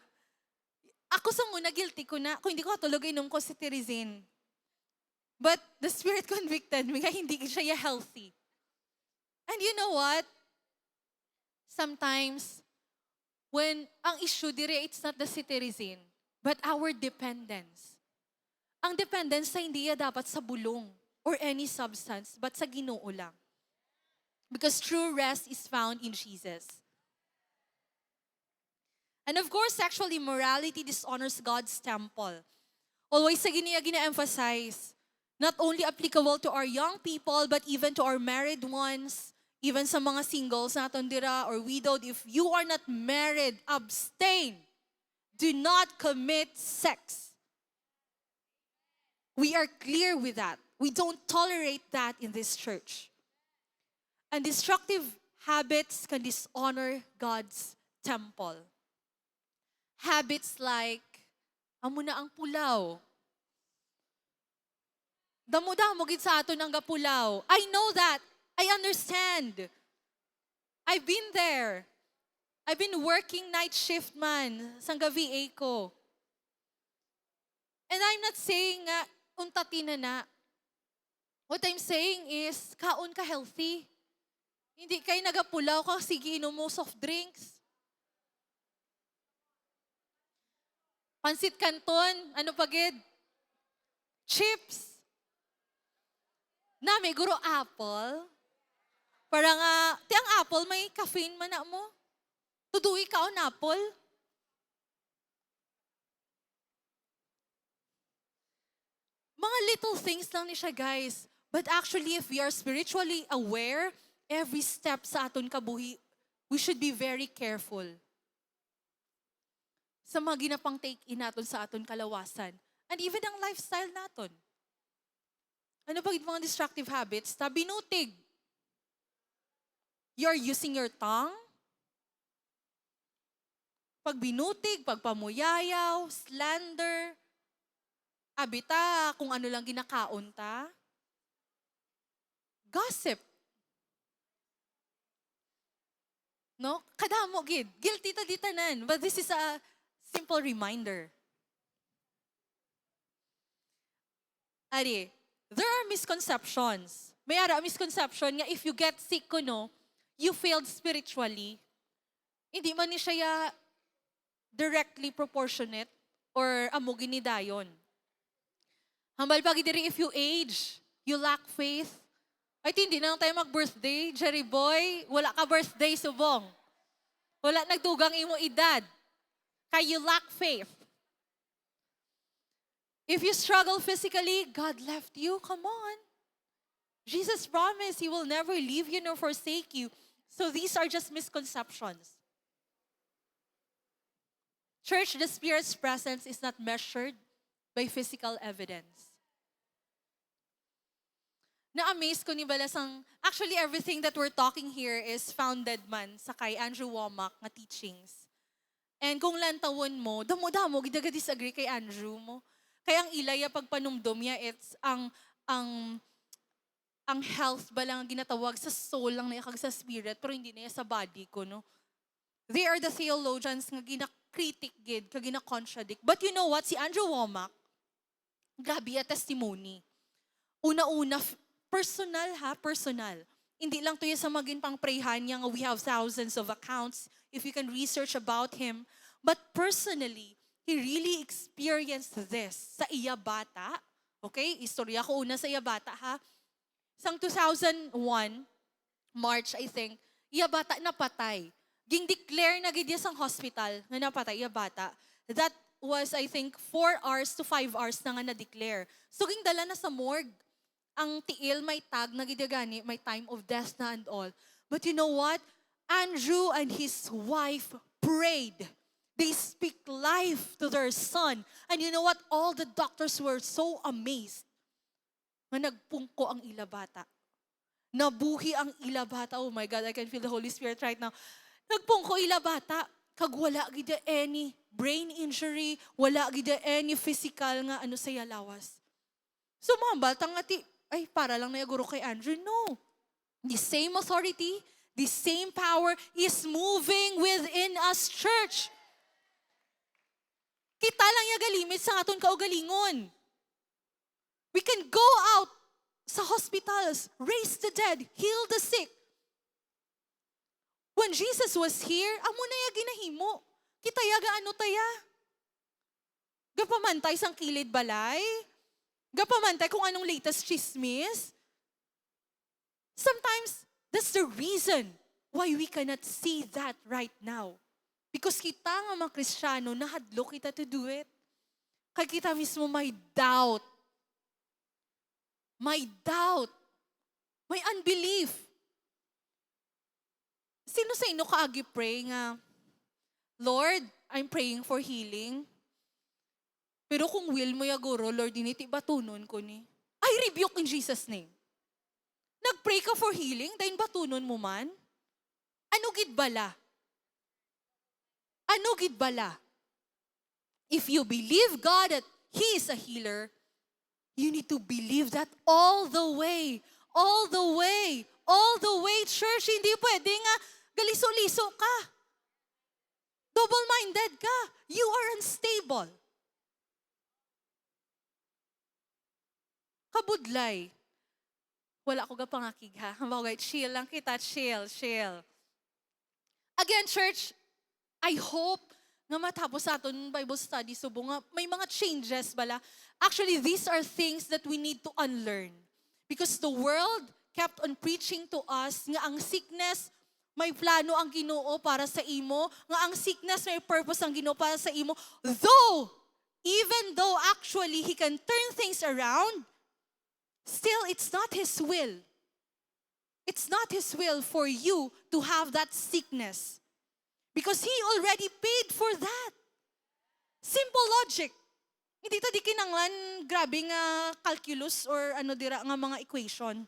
Ako sa muna guilty ko na, kung hindi ko katulog inom ko cetirizine. But the Spirit convicted me kaya hindi siya healthy. And you know what? Sometimes, when ang issue dire, it's not the cetirizine, but our dependence. Ang dependence sa hindi dapat sa bulong or any substance, but sa Ginoo lang. Because true rest is found in Jesus. And of course, sexual immorality dishonors God's temple. Always sa gina-emphasize, not only applicable to our young people, but even to our married ones, even sa mga singles naton dira or widowed. If you are not married, abstain. Do not commit sex. We are clear with that. We don't tolerate that in this church. And destructive habits can dishonor God's temple. Habits like, amo na ang pulaw. Damo-damo gid sa ato ng gapulaw. I know that. I understand. I've been there. I've been working night shift man sang VA ko. And I'm not saying nga untati na. What I'm saying is, kaon ka healthy. Hindi kayo nagapulaw ka, sige inom mo soft drinks. Pansit Canton, ano pagid? Chips. Na may guro apple. Parang, ang apple may caffeine man na mo. Tuduwi ka on apple. Mga little things lang ni siya, guys. But actually, if we are spiritually aware, every step sa aton kabuhi, we should be very careful. Sa mga ginapang take-in naton sa aton kalawasan. And even ang lifestyle naton. Ano pag mga destructive habits? Binutig. You're using your tongue. Pag binutig, pagpamuyayaw, slander, abita, kung ano lang ginakaon ta. Gossip. No? Kadamo gid. Guilty ta di tanan. But this is a simple reminder. Ari, there are misconceptions. May ara misconception nga if you get sick kuno, you failed spiritually. Hindi man ni siya directly proportionate or amo ginidayon. Hambal pag diri if you age, you lack faith. Ay hindi na lang tayo mag-birthday, Jerry boy. Wala ka birthday subong. Wala nagtugang imo edad. Kaya you lack faith. If you struggle physically, God left you. Come on. Jesus promised He will never leave you nor forsake you. So these are just misconceptions. Church, the Spirit's presence is not measured by physical evidence. Na-amaze ko ni Balasang, actually everything that we're talking here is founded man sa kay Andrew Wommack na teachings. And kung lantawon mo, damo-damo, gidaga disagree kay Andrew mo. Kaya ang ilaya pagpanumdom niya, it's ang health ba lang ang ginatawag sa soul lang na ikag sa spirit, pero hindi na sa body ko, no? They are the theologians nga gina-critic gid, ka gina-contradict. But you know what? Si Andrew Wommack, grabe a testimony. Una-una, personal ha, personal. Hindi lang to yung sa maging pang-prayhan niya nga we have thousands of accounts if you can research about him. But personally, he really experienced this sa iya bata. Okay? Istorya ko una sa iya bata ha. Sang 2001, March I think, iya bata napatay. Ging declare na gid sang hospital nga napatay iya bata. That was I think 4 hours to 5 hours na nga na-declare. So ging dala na sa morgue. Ang tiil may tag na gidagani, may time of death na and all. But you know what? Andrew and his wife prayed. They speak life to their son. And you know what? All the doctors were so amazed. Nga nagpungko ang ila bata. Nabuhi ang ila bata. Oh my God, I can feel the Holy Spirit right now. Nagpungko ila bata. Kag wala gida any brain injury, wala gida any physical nga ano sa lawas. So mga batang ati, ay para lang na guro kay Andrew. No. The same authority, the same power is moving within us, church. Kita lang yung galimit sa aton kaugalingon. We can go out sa hospitals, raise the dead, heal the sick. When Jesus was here, amo na yung ginahimo. Kita yaga ano taya. Gapamantay sang kilid balay. Gapamantay kung anong latest chismis. Sometimes, that's the reason why we cannot see that right now. Because kita nga mga Kristiyano, nahadlo kita to do it. Kaya kita mismo may doubt. May doubt. May unbelief. Sino sa inyo kaagi pray nga, Lord, I'm praying for healing. Pero kung will mo yaguro, Lord, initi batunon ko ni. I rebuke in Jesus' name. Nag-pray ka for healing, dahil batunon mo man? Ano gid bala? Ano gid bala? If you believe God that He is a healer, you need to believe that all the way. All the way. All the way, church. Hindi pwede nga galiso-liso ka. Double-minded ka. You are unstable. Kabudlay. Wala ko ga pangakig ha. Bagay, chill lang kita. Chill. Again, church, I hope nga matapos sa aton Bible study subo nga may mga changes bala. Actually, these are things that we need to unlearn. Because the world kept on preaching to us nga ang sickness, may plano ang Ginoo para sa imo, nga ang sickness may purpose ang Ginoo para sa imo. Even though actually He can turn things around, still, it's not His will. It's not His will for you to have that sickness. Because He already paid for that. Simple logic. Hindi ta di kinanglan grabe nga calculus or ano dira nga mga equation.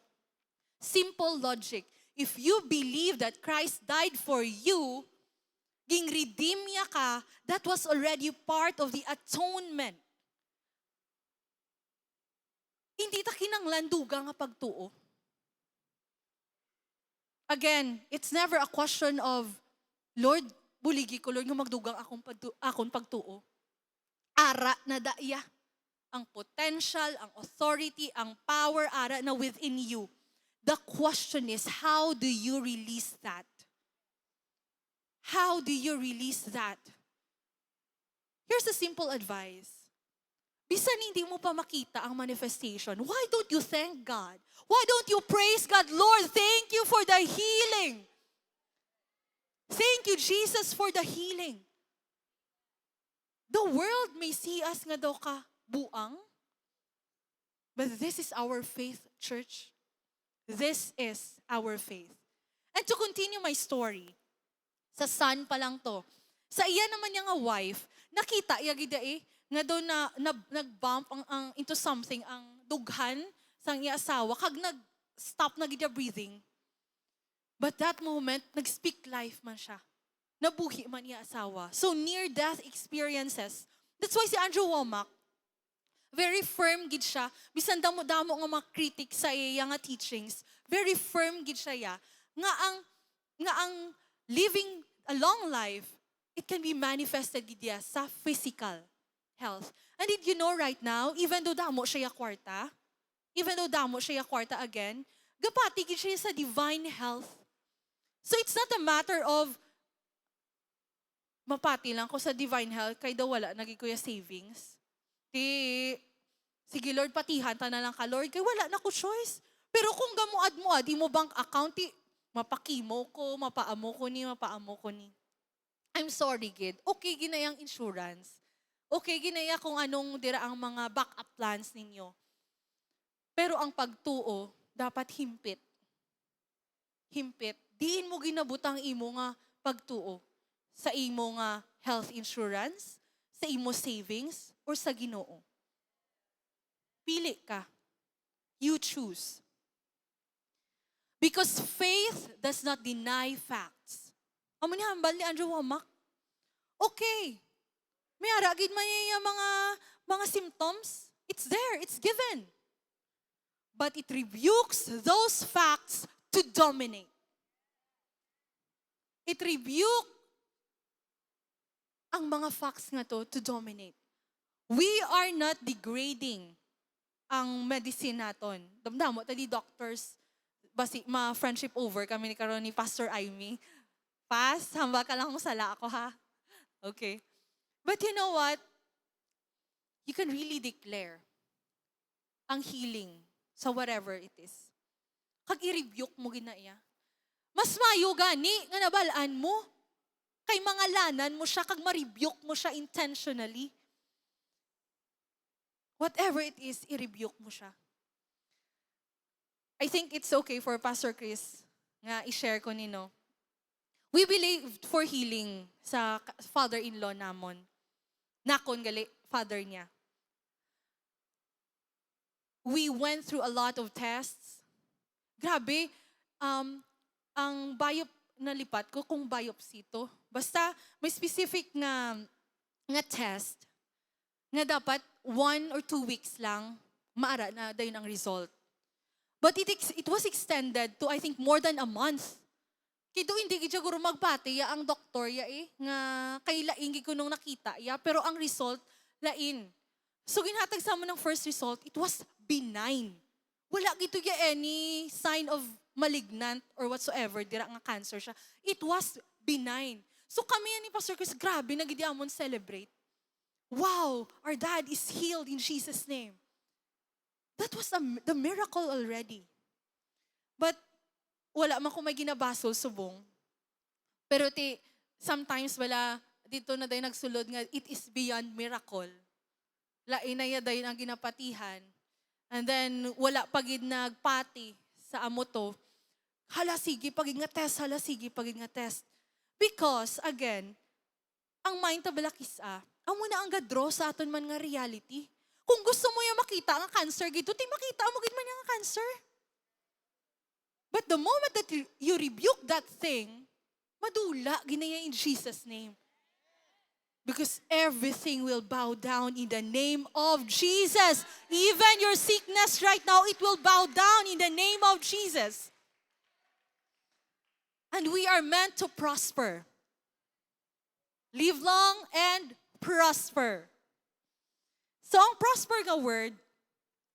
Simple logic. If you believe that Christ died for you, ging redeem niya ka, that was already part of the atonement. Hindi ta kinanglan duga nga pagtuo. Again, it's never a question of, Lord, buligi ko, Lord, nga magdugang akong pagtuo. Ara na daya. Ang potential, ang authority, ang power, ara na within you. The question is, how do you release that? How do you release that? Here's a simple advice. Bisan hindi mo pa makita ang manifestation, why don't you thank God? Why don't you praise God? Lord, thank you for the healing. Thank you, Jesus, for the healing. The world may see us nga daw ka buang, but this is our faith, church. This is our faith. And to continue my story, sa son pa lang to, sa iya naman niya nga wife, nakita iya gida nga daw na nag-bump ang into something ang dughan sang iya asawa kag nag-stop na gid breathing. But that moment nag-speak life man siya. Nabuhi man iya asawa. So near death experiences. That's why si Andrew Wommack Very firm gid siya. Bisan damo-damo nga mga critic sa iya nga teachings. Very firm gid siya ya. Nga ang living a long life, it can be manifested gid ya sa physical health. And did you know right now, even though damo siya ya kwarta, again, gapati gid siya sa divine health. So it's not a matter of mapati lang ko sa divine health kay daw wala naging kuya savings. Sige Lord, patihan ta na lang ka Lord, kay wala na ko choice. Pero kung gamuad-muad, imo bank account, mapakimo ko, mapaamo ko ni. I'm sorry, gid. Okay, ginayang insurance. Okay, ginaya kung anong dira ang mga backup plans ninyo. Pero ang pagtuo, dapat himpit. Himpit. Diin mo ginabutang imo nga pagtuo sa imo nga health insurance, sa imo savings, or sa Ginoo. Pili ka. You choose. Because faith does not deny facts. Amo ni hambal ni Andrew Womack. Okay. May aragid man niya mga symptoms. It's there. It's given. But it rebukes those facts to dominate. It rebukes ang mga facts nga to dominate. We are not degrading ang medicine naton. Damdamo, tadi doctors, basi, ma-friendship over kami ni karon ni Pastor Aimee. Pas, hamba ka lang sala ako ha. Okay. But you know what? You can really declare ang healing sa whatever it is. Kag i-rebuke mo ginaya. Mas mayo gani nga nabalaan mo. Kay mga lanan mo siya, kag ma-rebuke mo siya intentionally. Whatever it is, i-rebuke mo siya. I think it's okay for Pastor Chris nga i-share ko nino. We believed for healing sa father-in-law namon. Nakon gali, father niya. We went through a lot of tests. Grabe, ang nalipat ko kung biopsy to. Basta may specific nga test nga dapat 1 or 2 weeks lang maara na dayon ang result. But it was extended to I think more than a month. Kito hindi gid siguro magpati ya ang doktor ya nga kay laing gid ko nung nakita ya pero ang result lain. So ginhatag sa mo ng first result, it was benign. Wala gito ya any sign of malignant or whatsoever, dira nga cancer siya. It was benign. So kami ni Pastor Chris, grabe, nagidi amon celebrate. Wow, our dad is healed in Jesus' name. That was the miracle already. But wala man ko may ginabasol subong. Pero sometimes wala, dito na dayon nagsulod nga, it is beyond miracle. Lain na ya dayon ang ginapatihan. And then, wala pagid nagpati sa amo to. Hala, sige, pagid nga test. Because, again, ang mind ta balakisa, amo na ang gadro sa aton man nga reality. Kung gusto mo yung makita ang cancer, gito, makita mo gid man yung cancer. But the moment that you rebuke that thing, madula, ginaya in Jesus' name. Because everything will bow down in the name of Jesus. Even your sickness right now, it will bow down in the name of Jesus. And we are meant to prosper. Live long and prosper. So ang prosper nga word,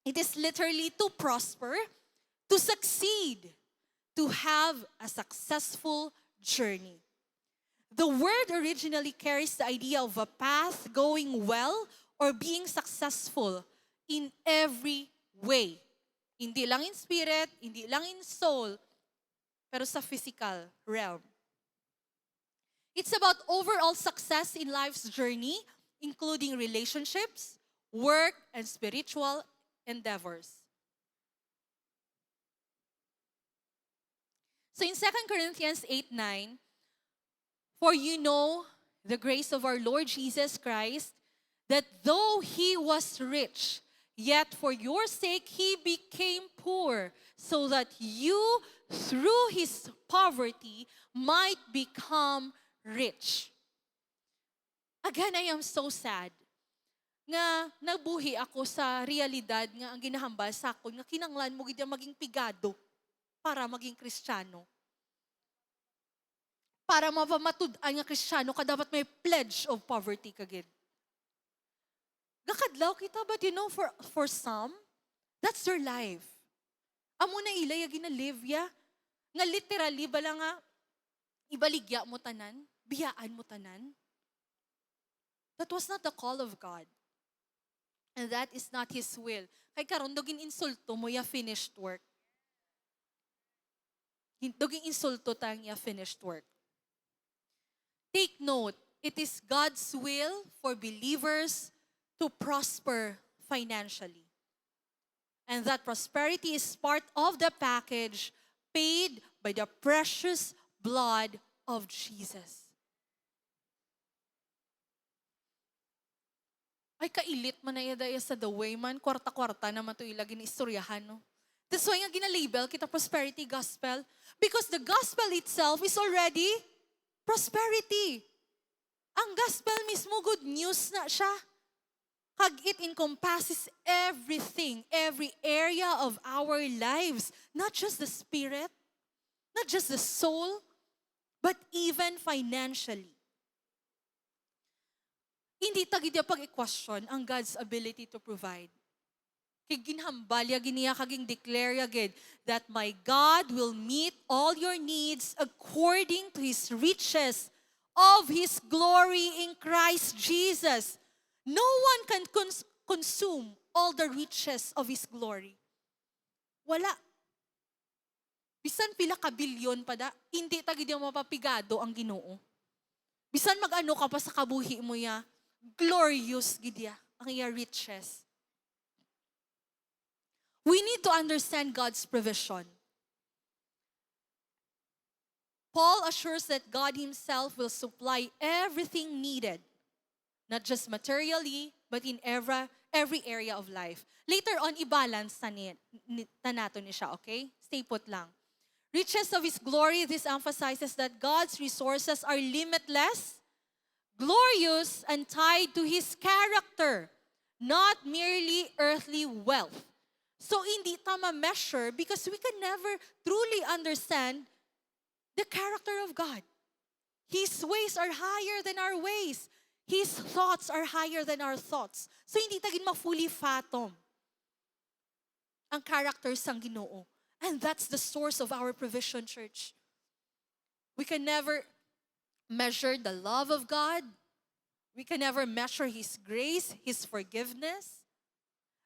it is literally to prosper, to succeed, to have a successful journey. The word originally carries the idea of a path going well or being successful in every way. Hindi lang in spirit, hindi lang in soul, pero sa physical realm. It's about overall success in life's journey, including relationships, work, and spiritual endeavors. So in 2 Corinthians 8:9, for you know the grace of our Lord Jesus Christ, that though he was rich, yet for your sake he became poor, so that you, through his poverty, might become rich. Again, I am so sad nga nabuhi ako sa realidad nga ang ginahambal sa akon nga kinanglan mo gid maging pigado para maging Kristiyano. Para mapamatud-an nga Kristiyano ka dapat may pledge of poverty kagid. Gakadlaw kita, but for some, that's their life. Amo na ilay ginalive ya nga literally bala nga ibaligya mo tanan, biyaan mo tanan. That was not the call of God. And that is not His will. Kay karon dogin insulto mo ya finished work. Dogin insulto tang ya finished work. Take note, it is God's will for believers to prosper financially. And that prosperity is part of the package paid by the precious blood of Jesus. Ay, kailit man na yadaya sa the way man, kwarta-kwarta naman ito ilagay ni istoryahan, no? That's why nga ginalabel kita prosperity gospel. Because the gospel itself is already prosperity. Ang gospel mismo, good news na siya. Kag it encompasses everything, every area of our lives. Not just the spirit, not just the soul, but even financially. Hindi tagid pag-i-question ang God's ability to provide. Kay ginhambalya giniya kaging declare agad that my God will meet all your needs according to His riches of His glory in Christ Jesus. No one can consume all the riches of His glory. Wala. Bisan pila ka bilyon pa da, hindi tagid yung mapapigado ang Ginoo. Bisan mag-ano ka pa sa kabuhi mo ya, glorious gid ya ang iya riches. We need to understand God's provision. Paul assures that God Himself will supply everything needed, not just materially, but in every area of life. Later on, i-balance na nato ni siya, okay? Stay put lang. Riches of His glory, this emphasizes that God's resources are limitless, glorious, and tied to His character, not merely earthly wealth. So hindi tama measure because we can never truly understand the character of God. His ways are higher than our ways. His thoughts are higher than our thoughts. So hindi tagin ma-fully fathom ang character sang Ginoo. And that's the source of our provision, church. We can never measure the love of God. We can never measure His grace, His forgiveness.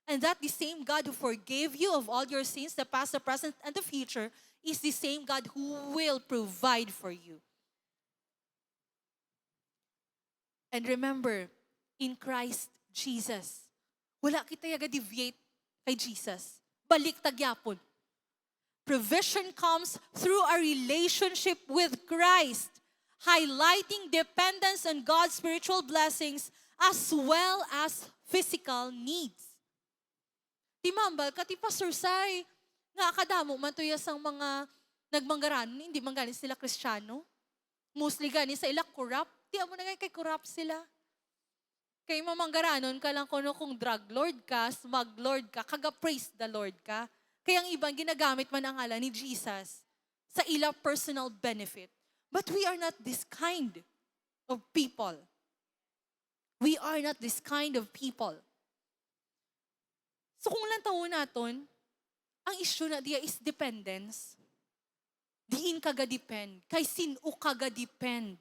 And that the same God who forgave you of all your sins, the past, the present, and the future, is the same God who will provide for you. And remember, in Christ Jesus, wala kita yaga deviate kay Jesus. Balik tagyapon. Provision comes through a relationship with Christ, highlighting dependence on God's spiritual blessings as well as physical needs. Timambal ka, ti Pastor Sai, nga akadamo man to yasang mga nagmanggaran, hindi man ganin sila Kristiyano. Mostly ganin sa ila corrupt. Di mo na kay corrupt sila. Kay mamanggaranon ka lang kung drug lord ka, smug lord ka, kaga praise the Lord ka. Kaya ang ibang ginagamit man ang ngalan ni Jesus sa ila personal benefit. But we are not this kind of people. We are not this kind of people. So kung lang taon naton, ang issue na diya is dependence. Diin kaga-depend. Kay sino kaga-depend.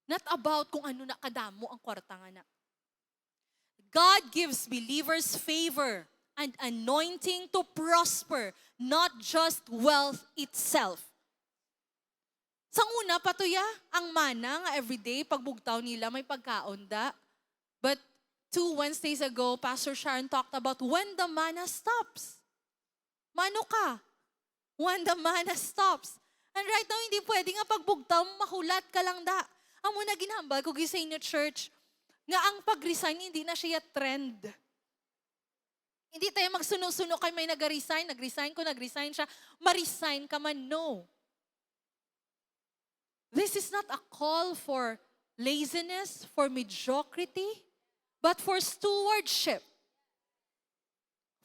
Not about kung ano nakadamo ang kwarta nga na. God gives believers favor and anointing to prosper, not just wealth itself. Sang una, patuya, ang mana nga everyday, pagbugtaw nila, may pagkaon da. But 2 Wednesdays ago, Pastor Sharon talked about when the manna stops. Mano ka? When the manna stops. And right now, hindi pwede nga pagbugtaw, mahulat ka lang da. Ang muna ginhambal ko sa inyo church, nga ang pag-resign, hindi na siya trend. Hindi tayo magsuno-suno kay may nag-resign siya, ma-resign ka man, no. This is not a call for laziness, for mediocrity, but for stewardship.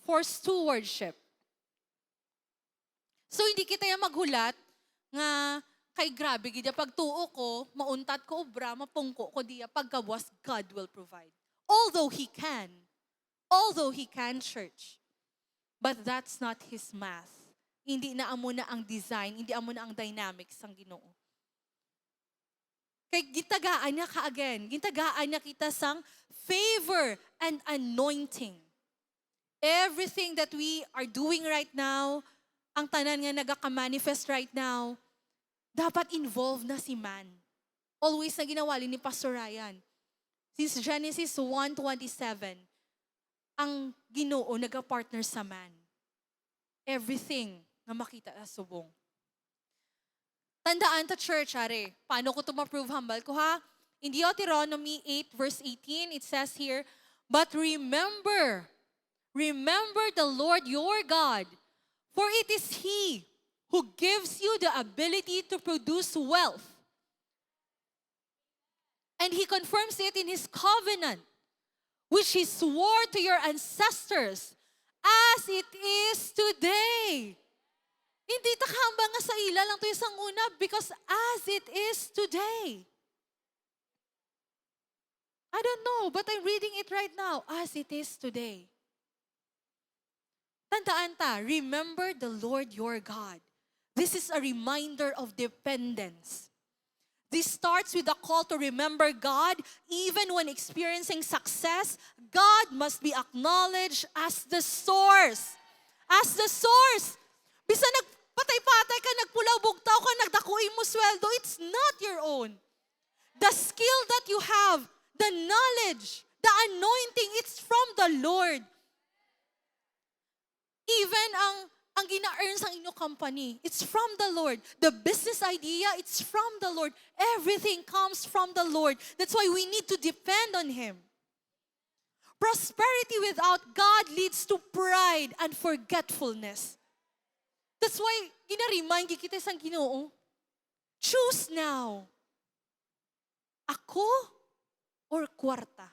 For stewardship. So hindi kita yung maghulat nga kay grabe gid pag tuo ko, mauntat ko obra, mapungko ko diya pagkabuas God will provide. Although He can, church. But that's not His math. Hindi na amo na ang design, hindi amo na ang dynamics ang Ginoo. Kay gitagaan niya ka again, gitagaan niya kita sang favor and anointing. Everything that we are doing right now, ang tanan nga nagaka-manifest right now, dapat involved na si man. Always na ginawali ni Pastor Ryan. Since Genesis 1:27, ang Ginoo nagka-partner sa man. Everything na makita sa subong. Tandaan ta church, are, paano ko ito ma-prove humble ko ha? In Deuteronomy 8 verse 18, it says here, but remember the Lord your God, for it is He who gives you the ability to produce wealth. And He confirms it in His covenant, which He swore to your ancestors, as it is today. Hindi takahambang nga sa ila lang to isang una because as it is today. I don't know, but I'm reading it right now. As it is today. Tandaan ta, remember the Lord your God. This is a reminder of dependence. This starts with a call to remember God. Even when experiencing success, God must be acknowledged as the source. As the source. Bisa nagpatay-patay ka, nagpulaw-bugtaw ka, nagdakuin mo sweldo, it's not your own. The skill that you have, the knowledge, the anointing, it's from the Lord. Even ang gina-earn sa inyong company, it's from the Lord. The business idea, it's from the Lord. Everything comes from the Lord. That's why we need to depend on Him. Prosperity without God leads to pride and forgetfulness. That's why, gina-remind kita sa Ginoo, choose now. Ako or kwarta?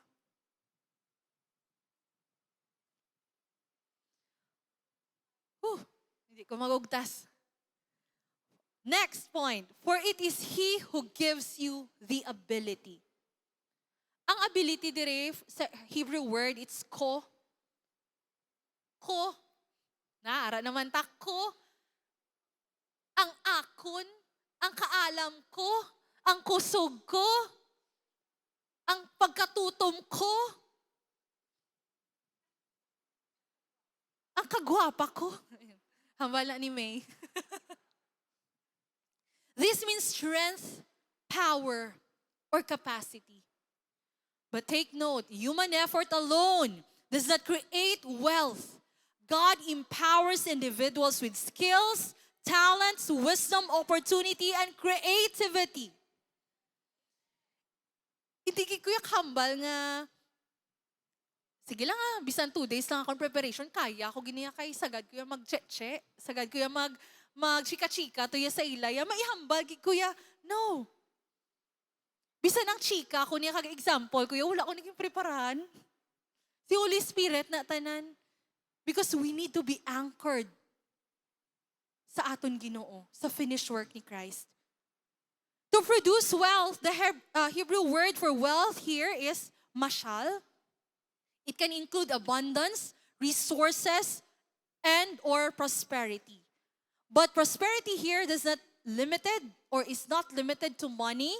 Hindi ko magugtas. Next point, for it is He who gives you the ability. Ang ability dire sa Hebrew word, it's ko. Ko. Naara naman ta ko. Ang akon, ang kaalam ko, ang kusog ko, ang pagkatutom ko, ang kagwapa ko. Hambala ni May. This means strength, power, or capacity. But take note, human effort alone does not create wealth. God empowers individuals with skills, talents, wisdom, opportunity, and creativity. Hindi kuya kambal nga, sige lang bisan 2 days lang akong preparation, kaya ako giniya kay sagad kuya mag-cheche, sagad kuya mag-chika-chika, tuya sa ilaya, maihambal kuya, no. Bisan ang chika, ako niya kag-example, kuya, wala ko naging preparahan. Si Holy Spirit na tanan. Because we need to be anchored sa aton Ginoo, sa finished work ni Christ. To produce wealth, the Hebrew word for wealth here is mashal. It can include abundance, resources, and or prosperity. But prosperity here is not limited to money.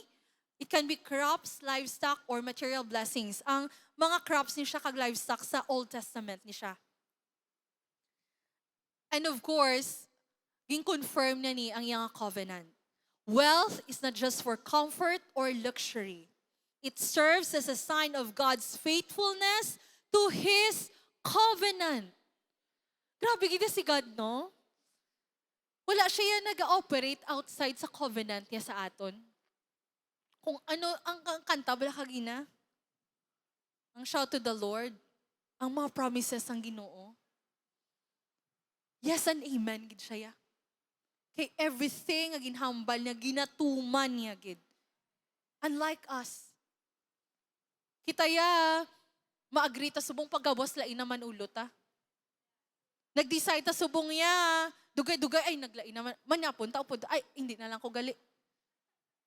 It can be crops, livestock, or material blessings. Ang mga crops ni siya kag livestock sa Old Testament ni siya. And of course, gin-confirm na ni ang iyang covenant. Wealth is not just for comfort or luxury. It serves as a sign of God's faithfulness to His covenant. Grabe gina si God, no? Wala siya yan nag-operate outside sa covenant niya sa aton. Kung ano ang kanta, bala kagina? Ang shout to the Lord, ang mga promises ng Ginoo. Yes and amen, gid siya. Kay everything ang ginhambal niya, ginatuman niya, gid. Unlike us. Kita ya, Maagri ta subong paggawas lain naman ulo ta. Nag-decide ta subong ya, dugay-dugay, ay naglain naman. Manyapon, taupod, ay hindi na lang ko gali.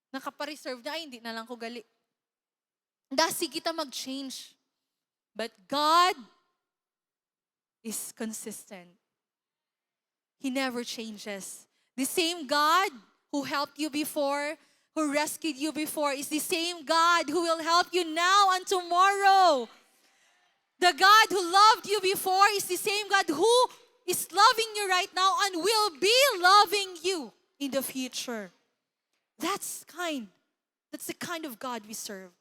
Nakapareserve na, ay hindi na lang ko gali. Dasi kita mag-change. But God is consistent. He never changes. The same God who helped you before, who rescued you before, is the same God who will help you now and tomorrow. The God who loved you before is the same God who is loving you right now and will be loving you in the future. That's the kind of God we serve,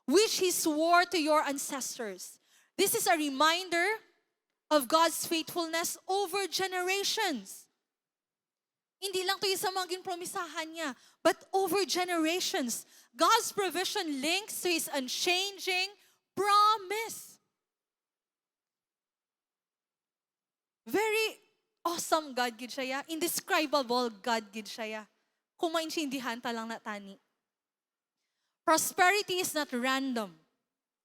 which He swore to your ancestors. This is a reminder of God's faithfulness over generations. Hindi lang to yung sa mga ginpromisahan niya, but over generations. God's provision links to His unchanging promise. Very awesome God gid siya ya. Indescribable God gid siya ya. Kung maintindihan ta lang na tani. Prosperity is not random,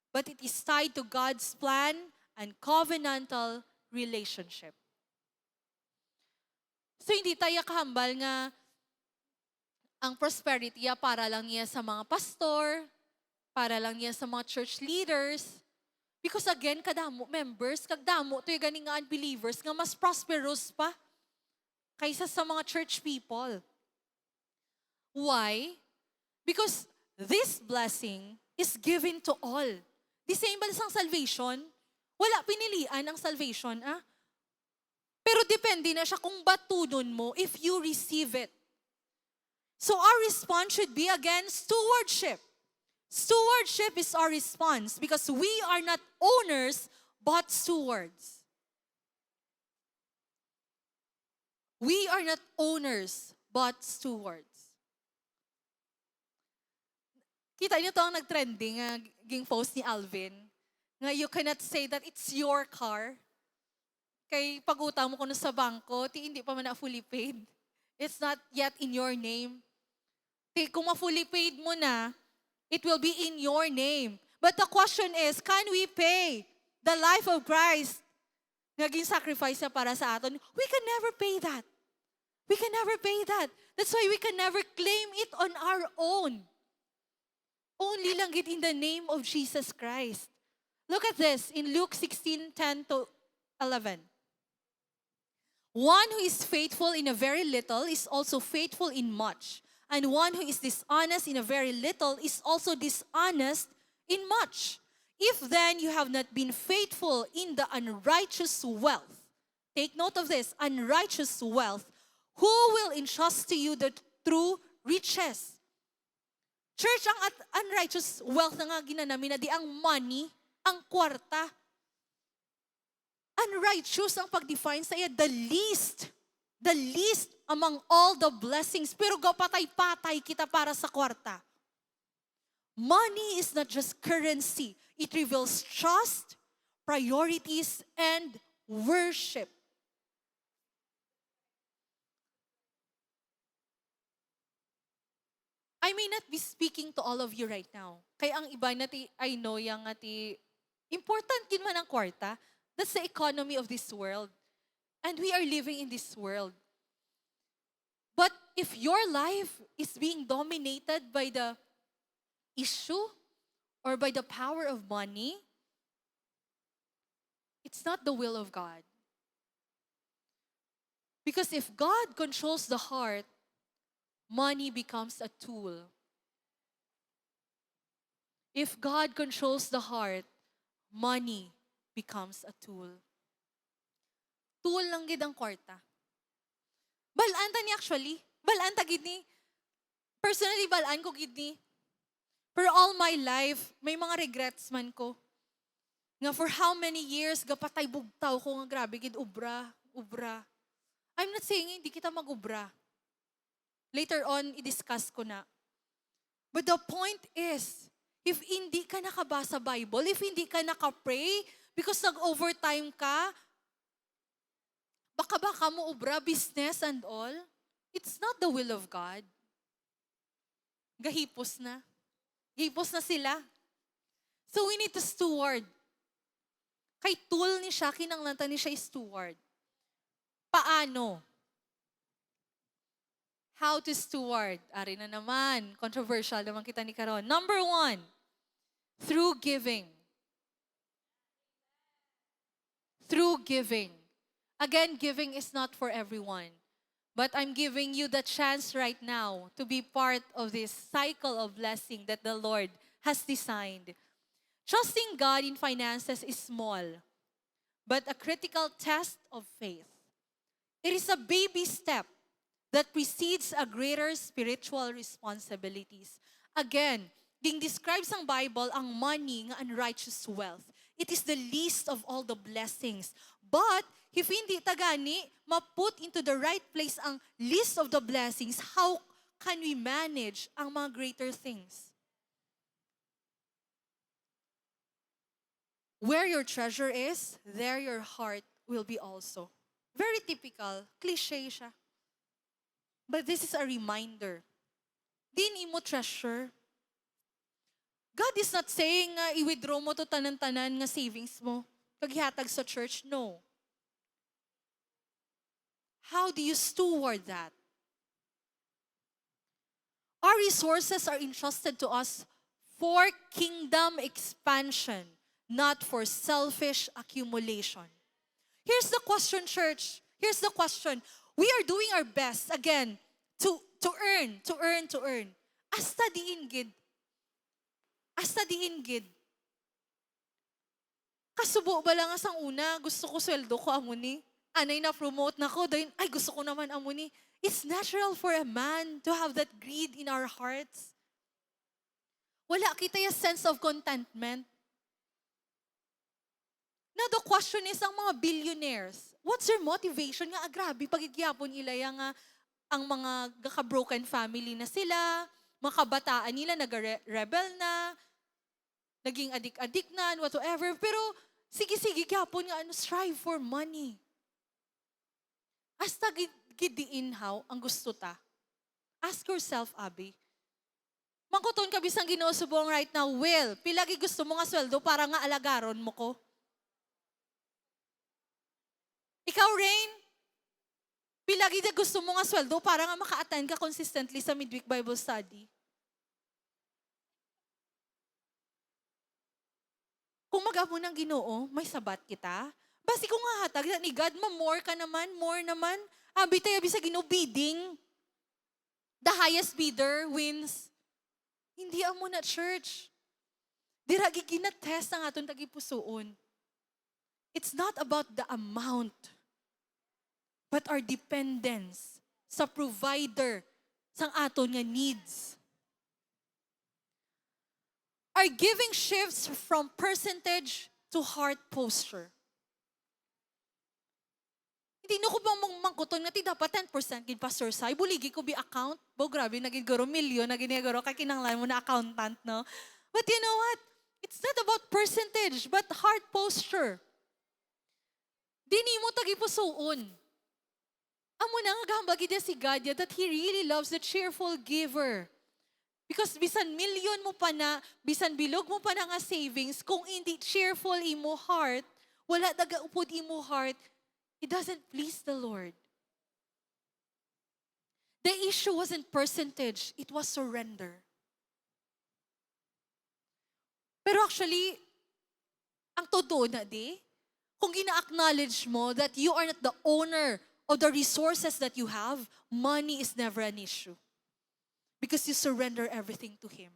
but it is tied to God's plan and covenantal relationship. So hindi tayo kahambal nga ang prosperity para lang niya sa mga pastor, para lang niya sa mga church leaders. Because again, kadamo members, kagdamo to yung ganing nga unbelievers nga mas prosperous pa kaysa sa mga church people. Why? Because this blessing is given to all. The same ba sa salvation? Wala pinilian ang salvation, ah? Pero depende na siya kung batunon mo if you receive it. So our response should be again stewardship. Stewardship is our response because we are not owners but stewards. We are not owners but stewards. Kita niyo to ang nag-trending ging post ni Alvin. Nga you cannot say that it's your car. Kay pag-utang mo kuno sa bangko, hindi pa man na fully paid. It's not yet in your name. Kung ma-fully paid mo na, it will be in your name. But the question is, can we pay the life of Christ? Naging sacrifice niya para sa atin. We can never pay that. We can never pay that. That's why we can never claim it on our own. Only lang it in the name of Jesus Christ. Look at this in Luke 16:10-11. One who is faithful in a very little is also faithful in much. And one who is dishonest in a very little is also dishonest in much. If then you have not been faithful in the unrighteous wealth, take note of this, unrighteous wealth, who will entrust to you the true riches? Church, ang unrighteous wealth na nga ginanamin na di ang money, ang kwarta. Unrighteous ang pag-define sa iya, the least among all the blessings. Pero patay-patay kita para sa kwarta. Money is not just currency. It reveals trust, priorities, and worship. I may not be speaking to all of you right now. Kaya ang iba nati, I know yung ati, important kin man ang kwarta. That's the economy of this world. And we are living in this world. But if your life is being dominated by the issue or by the power of money, it's not the will of God. Because if God controls the heart, money becomes a tool. If God controls the heart, money becomes a tool. Tool lang gid ang kwarta. Balaan ta ni actually. Balaan ta gid ni. Personally, balaan ko gid ni. For all my life, may mga regrets man ko. Nga for how many years, gapatay bugtaw ko nga grabe gid ubra. I'm not saying hindi kita mag-ubra. Later on, i-discuss ko na. But the point is, if hindi ka nakabasa Bible, if hindi ka naka-pray, because nag-overtime ka, baka mo ubra, business and all, it's not the will of God. Gahipos na. Gahipos na sila. So we need to steward Kay tool ni siya, kinanglanta ni siya steward. Paano? How to steward? Ari na naman. Controversial naman kita ni Karon. Number 1, through giving. Through giving. Again, giving is not for everyone. But I'm giving you the chance right now to be part of this cycle of blessing that the Lord has designed. Trusting God in finances is small, but a critical test of faith. It is a baby step that precedes a greater spiritual responsibilities. Again, ding describes ang Bible ang money nga unrighteous wealth. It is the least of all the blessings. But if hindi tagani, ma-put into the right place ang list of the blessings, how can we manage ang mga greater things? Where your treasure is, there your heart will be also. Very typical, cliche siya. But this is a reminder. Din imo treasure. God is not saying nga i-withdraw mo to tanan-tanan nga savings mo. Paghihatag sa church, no. How do you steward that? Our resources are entrusted to us for kingdom expansion, not for selfish accumulation. Here's the question, church. Here's the question. We are doing our best, again, to earn. Asta diin gid. Kasubo ba lang asang una, gusto ko sweldo ko amuni. Anay na promote na ko, dahil, ay gusto ko naman amuni. It's natural for a man to have that greed in our hearts. Wala kita yung sense of contentment. Now the question is, ang mga billionaires, what's their motivation? Nga, grabe, pagigyapon ilaya nga ang mga broken family na sila, mga kabataan nila nag-rebel na, naging adik-adik na, whatsoever. Pero, sige, gyapon nga, strive for money. Hasta gidiin how ang gusto ta. Ask yourself, Abby. Mangkuton ka bisang Ginoo subong right now, Will, pilagi gusto mo nga sweldo para nga alagaron mo ko? Ikaw, Rain, pilagi na gusto mo nga sweldo para nga maka-attend ka consistently sa midweek Bible study? Kung mag-amo ng Ginoo, may sabat kita. Basi kung nga hatag ni God, more naman. Abi tayo bisa Ginoo bidding. The highest bidder wins. Hindi amo na church. Dira giginatest ang aton tagipusoon. It's not about the amount, but our dependence sa provider sang aton nga needs. Our giving shifts from percentage to heart posture. Hindi no ko bang mangkuton nga ti dapat 10% gid pastor say buligi ko bi account. Bo grabe naging guro milyon naging guro kay kinanglan mo na accountant no. But you know what? It's not about percentage but heart posture. Dini mo tagipusoon. Amo na nga gahambag ida si God that He really loves the cheerful giver. Because bisan milyon mo pa na, bisan bilog mo pa na nga savings, kung hindi cheerful imo heart, wala nagaupod imo heart, it doesn't please the Lord. The issue wasn't percentage, it was surrender. Pero actually, ang todo na di, kung gina-acknowledge mo that you are not the owner of the resources that you have, money is never an issue. Because you surrender everything to Him.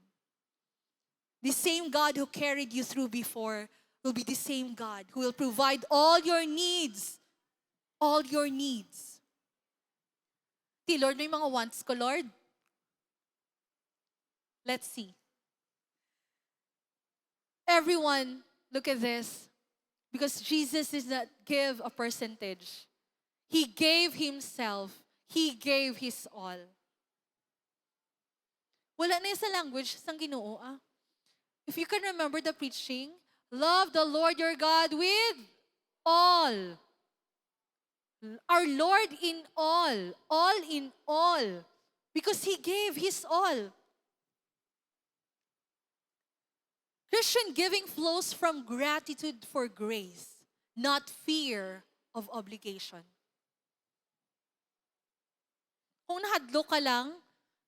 The same God who carried you through before will be the same God who will provide all your needs. All your needs. Di, Lord, may mga wants ko, Lord. Let's see. Everyone, look at this. Because Jesus did not give a percentage. He gave Himself. He gave His all. Wala na yung sa language sang Ginoo, ah. If you can remember the preaching, love the Lord your God with all. Our Lord in all in all. Because He gave His all. Christian giving flows from gratitude for grace. not fear of obligation. Kung nahadlo ka lang,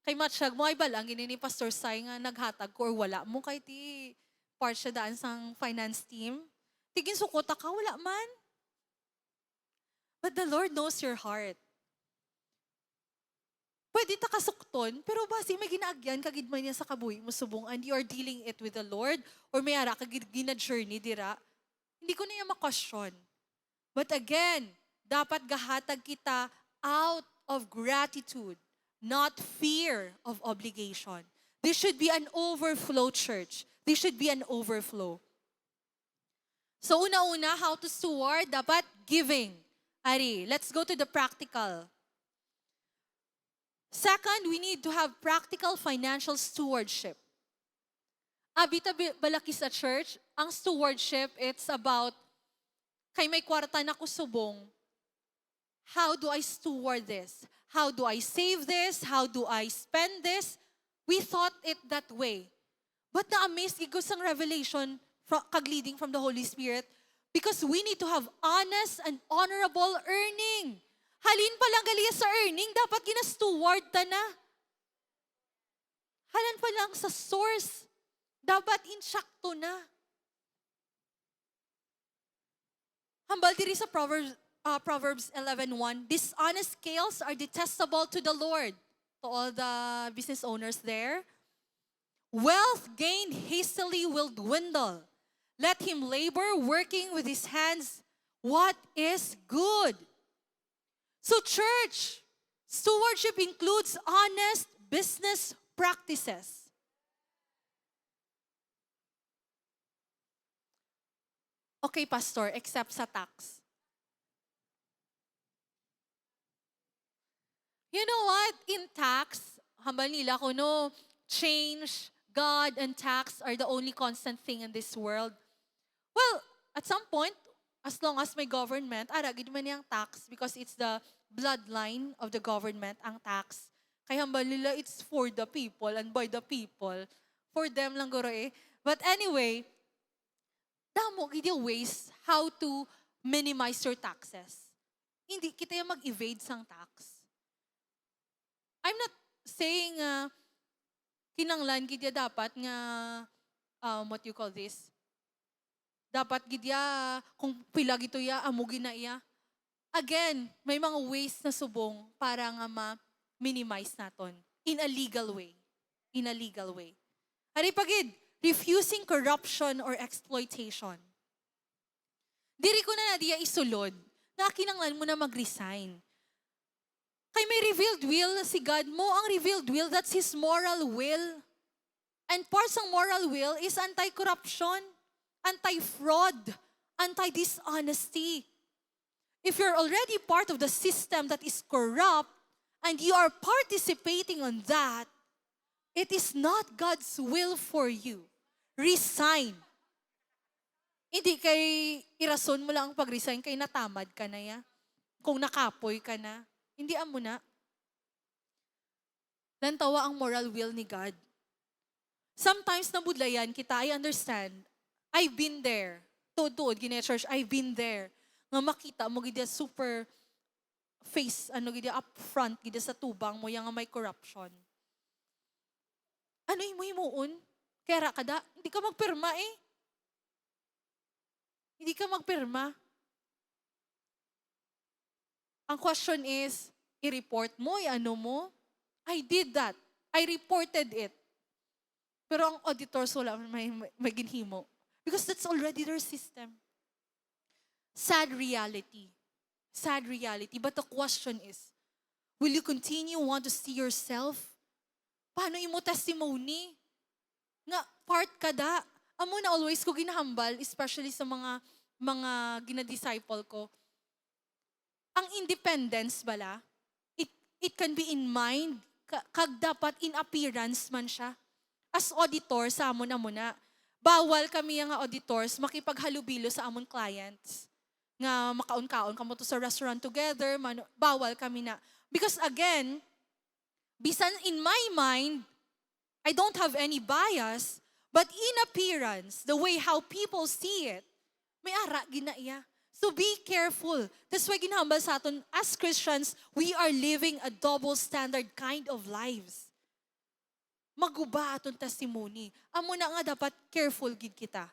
kay matsyag mo ay balang, gini ni Pastor Sai nga naghatag ko or wala mo kay ti part siya daan sang finance team. Tigin sukota ka, wala man. But the Lord knows your heart. Pwede ta kasukton, pero basi may ginaagyan kagid man niya sa kabuhi mo subong and you are dealing it with the Lord or may ara kagid gina-journey dira. Hindi ko niya ma-question. But again, dapat gahatag kita out of gratitude, not fear of obligation. This should be an overflow, church. This should be an overflow. So una-una, how to steward? Dapat giving. Ari, let's go to the practical. Second, we need to have practical financial stewardship. Abita balaki sa church, ang stewardship, it's about, kay may kwarta na kusubong, how do I steward this? How do I save this? How do I spend this? We thought it that way. But na-amaze ko sang revelation, kag-leading from the Holy Spirit, because we need to have honest and honorable earning. Halin pa lang gali sa earning, dapat gina-steward ta na. Halan pa lang sa source, dapat insakto na. Hambal diri sa Proverbs 11:1, dishonest scales are detestable to the Lord. To all the business owners there. Wealth gained hastily will dwindle. Let him labor working with his hands what is good. So church, stewardship includes honest business practices. Okay, Pastor, except sa tax. You know what? In tax, hambal nila ko no, change, God, and tax are the only constant thing in this world. Well, at some point, as long as may government, gid man niyang tax because it's the bloodline of the government, ang tax. Kaya hambal nila, it's for the people and by the people. For them lang guro eh. But anyway, damo gid yung ways how to minimize your taxes. Hindi kita yung mag-evade sang tax. I'm not saying kinanglan gid ya dapat nga what you call this? Dapat gid ya kung pila gito ya amugin na iya. Again, may mga ways na subong para nga ma-minimize naton in a legal way. In a legal way. Ari pagid, refusing corruption or exploitation. Diri ko na diya isulod, nga kinanglan mo na mag-resign. Kay may revealed will si God mo, ang revealed will, that's His moral will. And parts ng moral will is anti-corruption, anti-fraud, anti-dishonesty. If you're already part of the system that is corrupt and you are participating on that, it is not God's will for you. Resign. Hindi kay irason mo lang ang pag-resign kay natamad ka na ya. Kung nakapoy ka na. Hindi amo na. Lantawa ang moral will ni God. Sometimes nabudlayan kita, I understand. I've been there. Tuod-tuod, gina church, I've been there. Nga makita mo gid super face, gid up front gid sa tubang mo yang may corruption. Ano imo himuon? Kaya kada, hindi ka magpirma eh. Hindi ka magpirma. Ang question is, i-report mo, i-ano mo? I did that. I reported it. Pero ang auditors wala may ginhimo. Because that's already their system. Sad reality. Sad reality. But the question is, will you continue want to see yourself? Paano imo testimony? Nga part kada. Amo na always ko ginahambal, especially sa mga gina-disciple ko. Ang independence bala, it can be in mind, kag dapat in appearance man siya. As auditor, sa amon na, bawal kami nga auditors makipaghalubilo sa amon clients. Nga makaon-kaon kamo to sa restaurant together, bawal kami na. Because again, bisan in my mind, I don't have any bias, but in appearance, the way how people see it, may ara ginaiya. So be careful. That's why ginhambal sa aton, as Christians, we are living a double standard kind of lives. Maguba aton testimony. Amo na nga dapat careful gid kita.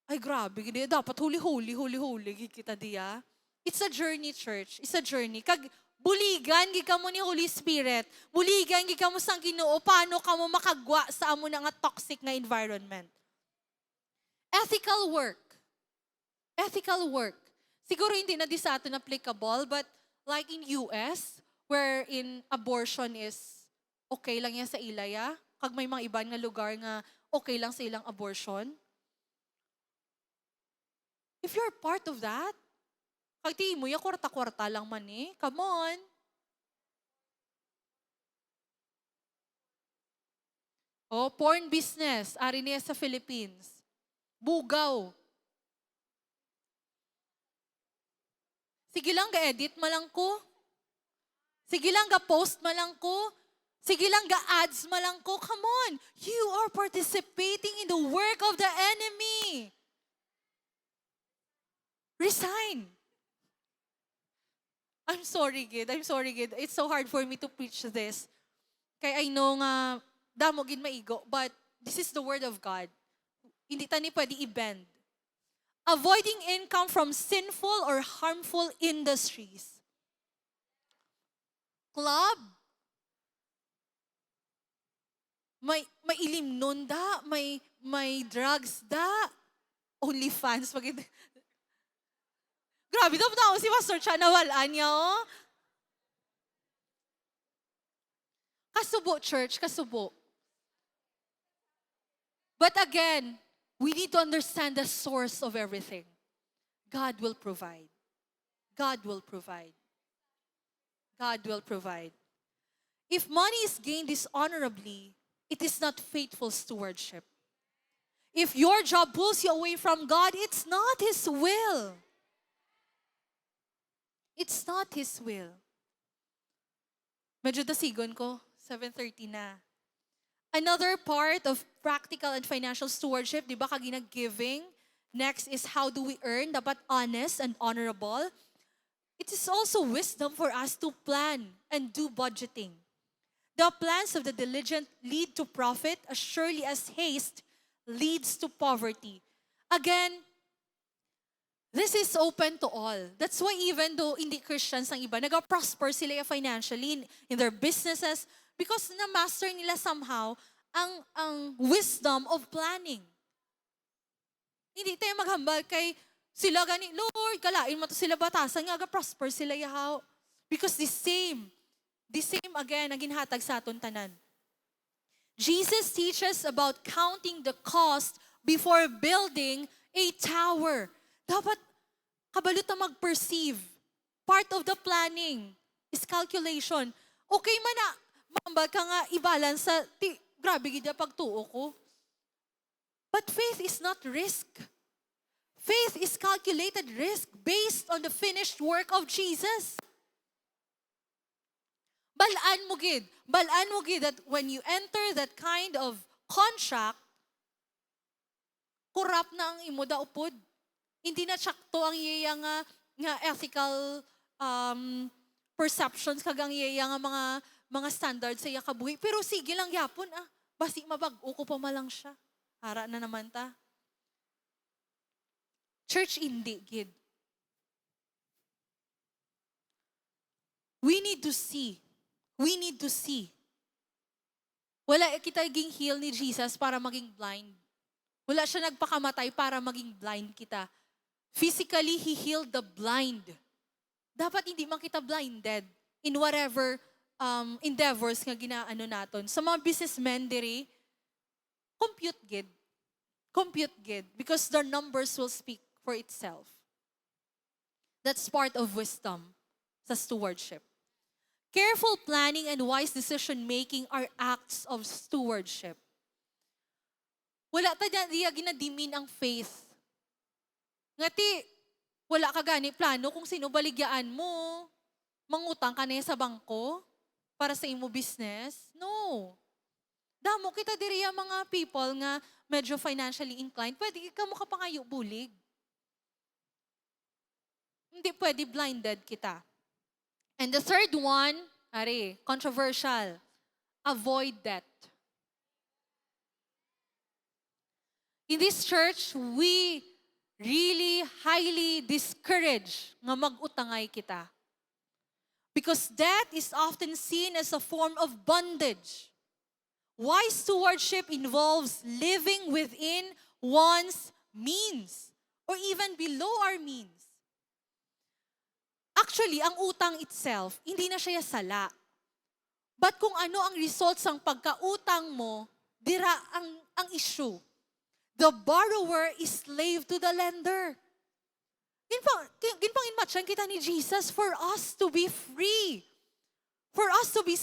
Ay grabe, gid dapat huli gid kita diya. It's a journey, church. It's a journey. Kag buligan gid kamo ni Holy Spirit. Buligan gid kamo sang Ginoo paano kamo makagwa sa amo na nga toxic nga environment. Ethical work. Ethical work. Siguro hindi na di sa atin applicable, but like in US, wherein abortion is okay lang yan sa ilaya, kag may mga iban nga lugar nga okay lang sa ilang abortion. If you're part of that, kag ti mo, ya kwarta-kwarta lang man eh. Come on. Oh, porn business, ari niya sa Philippines. Bugaw. Sige lang ga-edit malang ko. Sige lang ga-post malang ko. Sige lang ga-ads malang ko. Come on. You are participating in the work of the enemy. Resign. I'm sorry, Gid. It's so hard for me to preach this. Kaya I know nga, damo gid maigo, but this is the word of God. Hindi tani pwede i-bend. Avoiding income from sinful or harmful industries. Club. May ilim nun da, may drugs da. OnlyFans. Grabe daw na si Pastor Chan nawalaan niya, oh. Kasubo, church, kasubo. But again, we need to understand the source of everything. God will provide. God will provide. God will provide. If money is gained dishonorably, it is not faithful stewardship. If your job pulls you away from God, it's not His will. It's not His will. Medyo dasigon ko, 7:30 na. Another part of practical and financial stewardship, di ba, kaginag giving. Next is how do we earn? Dapat honest and honorable. It is also wisdom for us to plan and do budgeting. The plans of the diligent lead to profit as surely as haste leads to poverty. Again, this is open to all. That's why even though hindi Christians ang iba, nag-prosper sila financially in their businesses because na-master nila somehow ang wisdom of planning. Hindi tayo maghambal kay sila gani, Lord, kalain mo to sila batasan nga prosper sila yahaw. Because the same again ang ginhatag sa aton tanan. Jesus teaches about counting the cost before building a tower. Dapat kabalot na mag-perceive. Part of the planning is calculation. Okay man na, mambal ka nga i-balance sa, grabe gida pagtuo ko. But faith is not risk. Faith is calculated risk based on the finished work of Jesus. Balaan mo gid that when you enter that kind of contract, kurap na ang imo daupod. Hindi na tsakto ang iya nga ethical perceptions kagang iya nga mga standards sa iya kabuhi. Pero sige lang yapon basi mabag-o ko pa malang siya. Ara na naman ta. Church hindi gid. We need to see. Wala kita naging heal ni Jesus para maging blind. Wala siya nagpakamatay para maging blind kita. Physically, He healed the blind. Dapat hindi man kita blinded in whatever endeavors nga ginaano naton. Sa mga businessmen diri, compute gid. Because their numbers will speak for itself. That's part of wisdom sa stewardship. Careful planning and wise decision-making are acts of stewardship. Wala ta diya ginadimin ang faith. Ngati, wala ka gani plano kung sino baligyaan mo. Mangutang ka na sa bangko para sa imo business. No. Damo kita diri mga people nga medyo financially inclined. Pwede ka mo kapangayo bulig. Hindi pwede blinded kita. And the third one, controversial. Avoid debt. In this church, we really highly discourage nga mag-utangay kita. Because debt is often seen as a form of bondage. Wise stewardship involves living within one's means or even below our means. Actually, ang utang itself, hindi na siya sala. But kung ano ang results ng pagkautang mo, dira ang issue. The borrower is slave to the lender. Ginpang inmatchan kita ni Jesus for us to be free. For us to be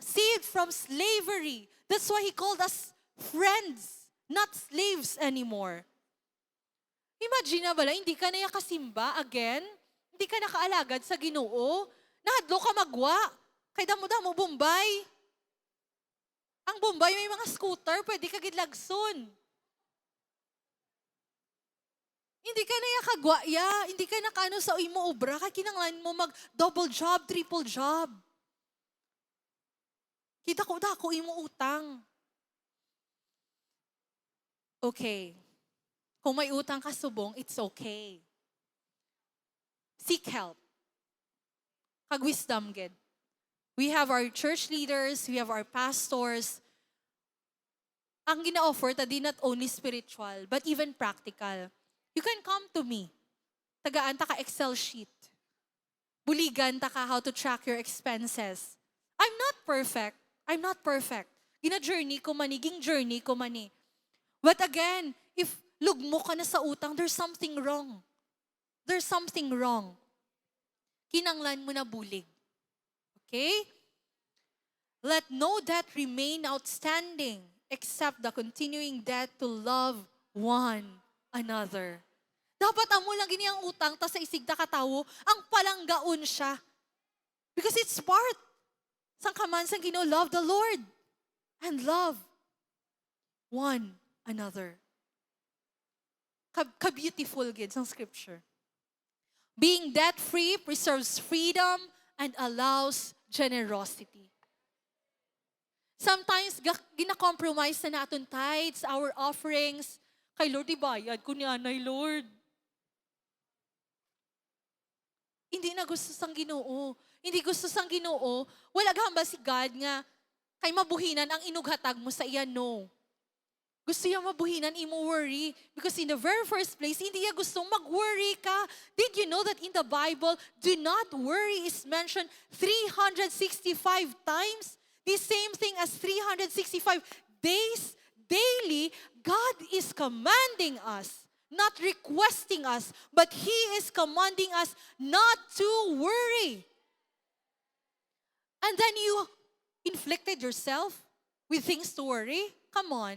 saved from slavery. That's why He called us friends, not slaves anymore. Imagine na bala, hindi ka na kasimba again, hindi ka nakaalagad sa Ginoo, nahadlo ka magwa, kay damo-damo Bombay. Ang Bombay may mga scooter, pwede ka gidlagson. Hindi ka na kagwaya, hindi ka na kaano sa imo obra, kaya kinanglan mo mag double job, triple job. Kita ko dako imo utang. Okay. Kung may utang ka subong, it's okay. Seek help. Kag-wisdom gid. We have our church leaders, we have our pastors. Ang gina-offer ta di not only spiritual, but even practical. You can come to me. Tagaan ta ka Excel sheet. Buligan ta ka how to track your expenses. I'm not perfect. Gina-journey ko mani, ging journey ko mani. But again, if lugmo ka na sa utang, there's something wrong. There's something wrong. Kinanglan mo na bulig. Okay? Let no debt remain outstanding except the continuing debt to love one another. Dapat amo lang gini ang utang ta sa isigda ka tawo, ang palanggaon siya. Because it's part. Sang kaman sang Ginoo, love the Lord and love one another. Ka-beautiful gid sang scripture. Being debt-free preserves freedom and allows generosity. Sometimes, gina-compromise na natin tithes, our offerings. Kay Lord, ibayad ko ni Anay, Lord. Hindi na gusto sang Ginoo. Hindi gusto sang Ginoo. Wala gahamba si God nga, kay mabuhinan ang inughatag mo sa iya, no. Gusto niya mabuhinan, imo worry. Because in the very first place, hindi niya gustong mag-worry ka. Did you know that in the Bible, do not worry is mentioned 365 times? The same thing as 365 days, daily, God is commanding us, not requesting us, but He is commanding us not to worry. And then you inflicted yourself with things to worry? Come on.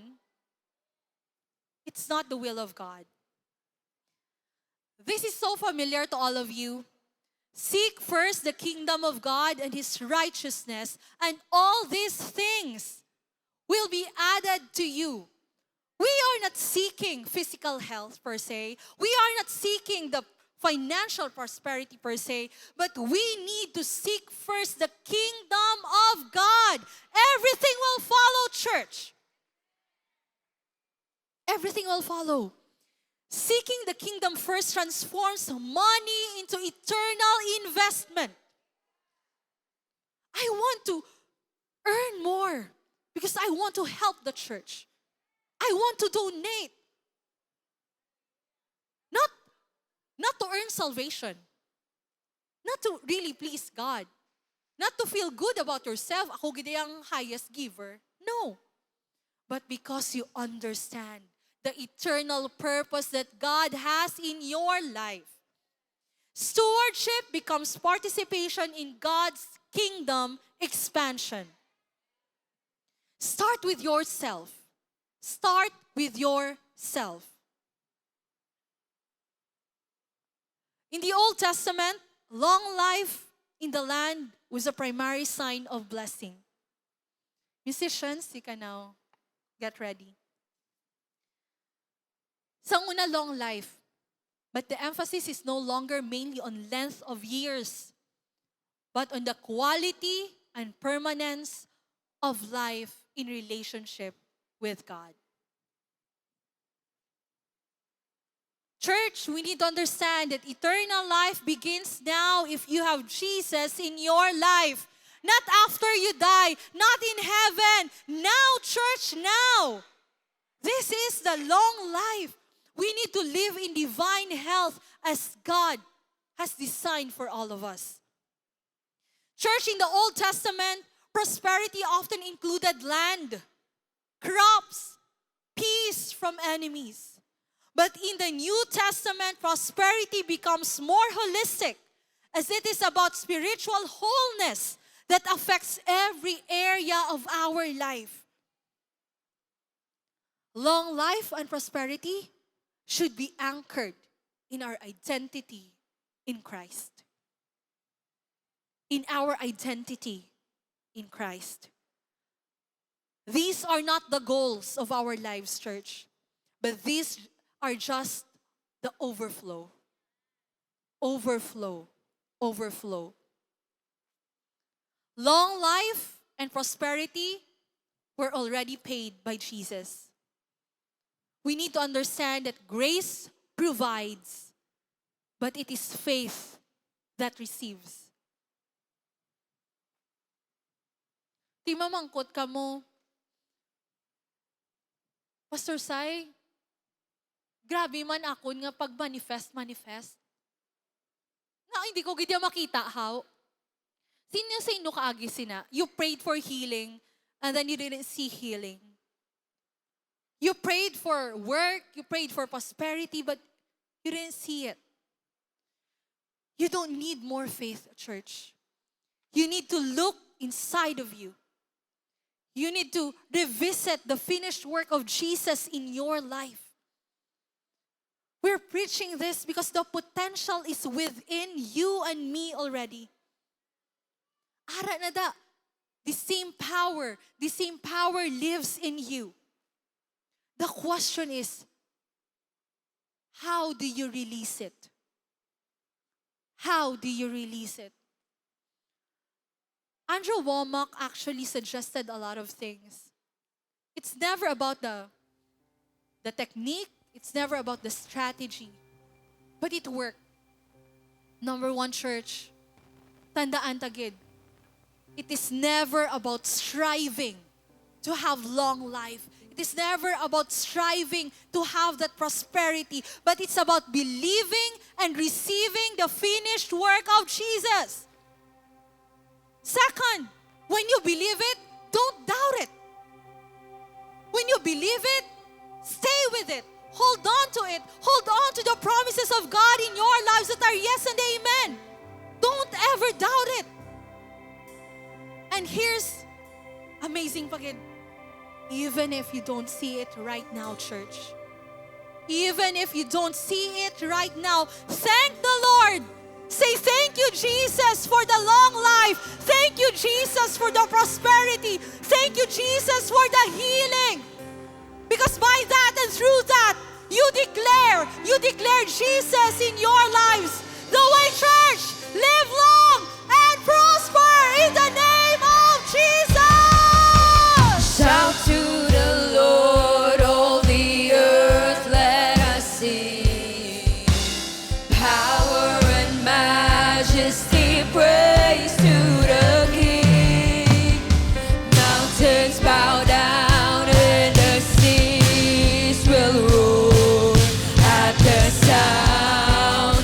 It's not the will of God. This is so familiar to all of you. Seek first the kingdom of God and His righteousness, and all these things will be added to you. We are not seeking physical health per se. We are not seeking the financial prosperity per se, but we need to seek first the kingdom of God. Everything will follow, church. Everything will follow. Seeking the kingdom first transforms money into eternal investment. I want to earn more because I want to help the church. I want to donate. Not to earn salvation. Not to really please God. Not to feel good about yourself. Ako gid ang highest giver. No. But because you understand the eternal purpose that God has in your life. Stewardship becomes participation in God's kingdom expansion. Start with yourself. Start with yourself. In the Old Testament, long life in the land was a primary sign of blessing. Musicians, you can now get ready. Sa una, long life. But the emphasis is no longer mainly on length of years, but on the quality and permanence of life in relationship with God. Church, we need to understand that eternal life begins now if you have Jesus in your life. Not after you die, not in heaven. Now, church, now. This is the long life. We need to live in divine health as God has designed for all of us. Church, in the Old Testament, prosperity often included land, crops, peace from enemies. But in the New Testament, prosperity becomes more holistic as it is about spiritual wholeness that affects every area of our life. Long life and prosperity should be anchored in our identity in Christ. In our identity in Christ. These are not the goals of our lives, church, but these are just the overflow. Overflow. Overflow. Long life and prosperity were already paid by Jesus. We need to understand that grace provides, but it is faith that receives. Di mamangkot ka mo, Pastor Sai, grabe man ako nga pag-manifest. Nga hindi ko gidya makita how. Sino kaagi sina? You prayed for healing and then you didn't see healing. You prayed for work, you prayed for prosperity, but you didn't see it. You don't need more faith, church. You need to look inside of you. You need to revisit the finished work of Jesus in your life. We're preaching this because the potential is within you and me already. Ara na da, the same power lives in you. The question is, how do you release it? How do you release it? Andrew Wommack actually suggested a lot of things. It's never about the technique, it's never about the strategy, but it worked. Number one, church, tandaan tagid. It is never about striving to have long life. It is never about striving to have that prosperity, but it's about believing and receiving the finished work of Jesus. Second, when you believe it, don't doubt it. When you believe it, stay with it. Hold on to it. Hold on to the promises of God in your lives that are yes and amen. Don't ever doubt it. And here's amazing pagid. Even if you don't see it right now, church. Even if you don't see it right now, thank the Lord. Say, thank you, Jesus, for the long life. Thank you, Jesus, for the prosperity. Thank you, Jesus, for the healing. Because by that and through that, you declare Jesus in your lives. The way, church, live long and prosper in the name of Jesus. Shout to the Lord, all the earth, let us sing. Power and majesty, praise to the King. Mountains bow down and the seas will roar at the sound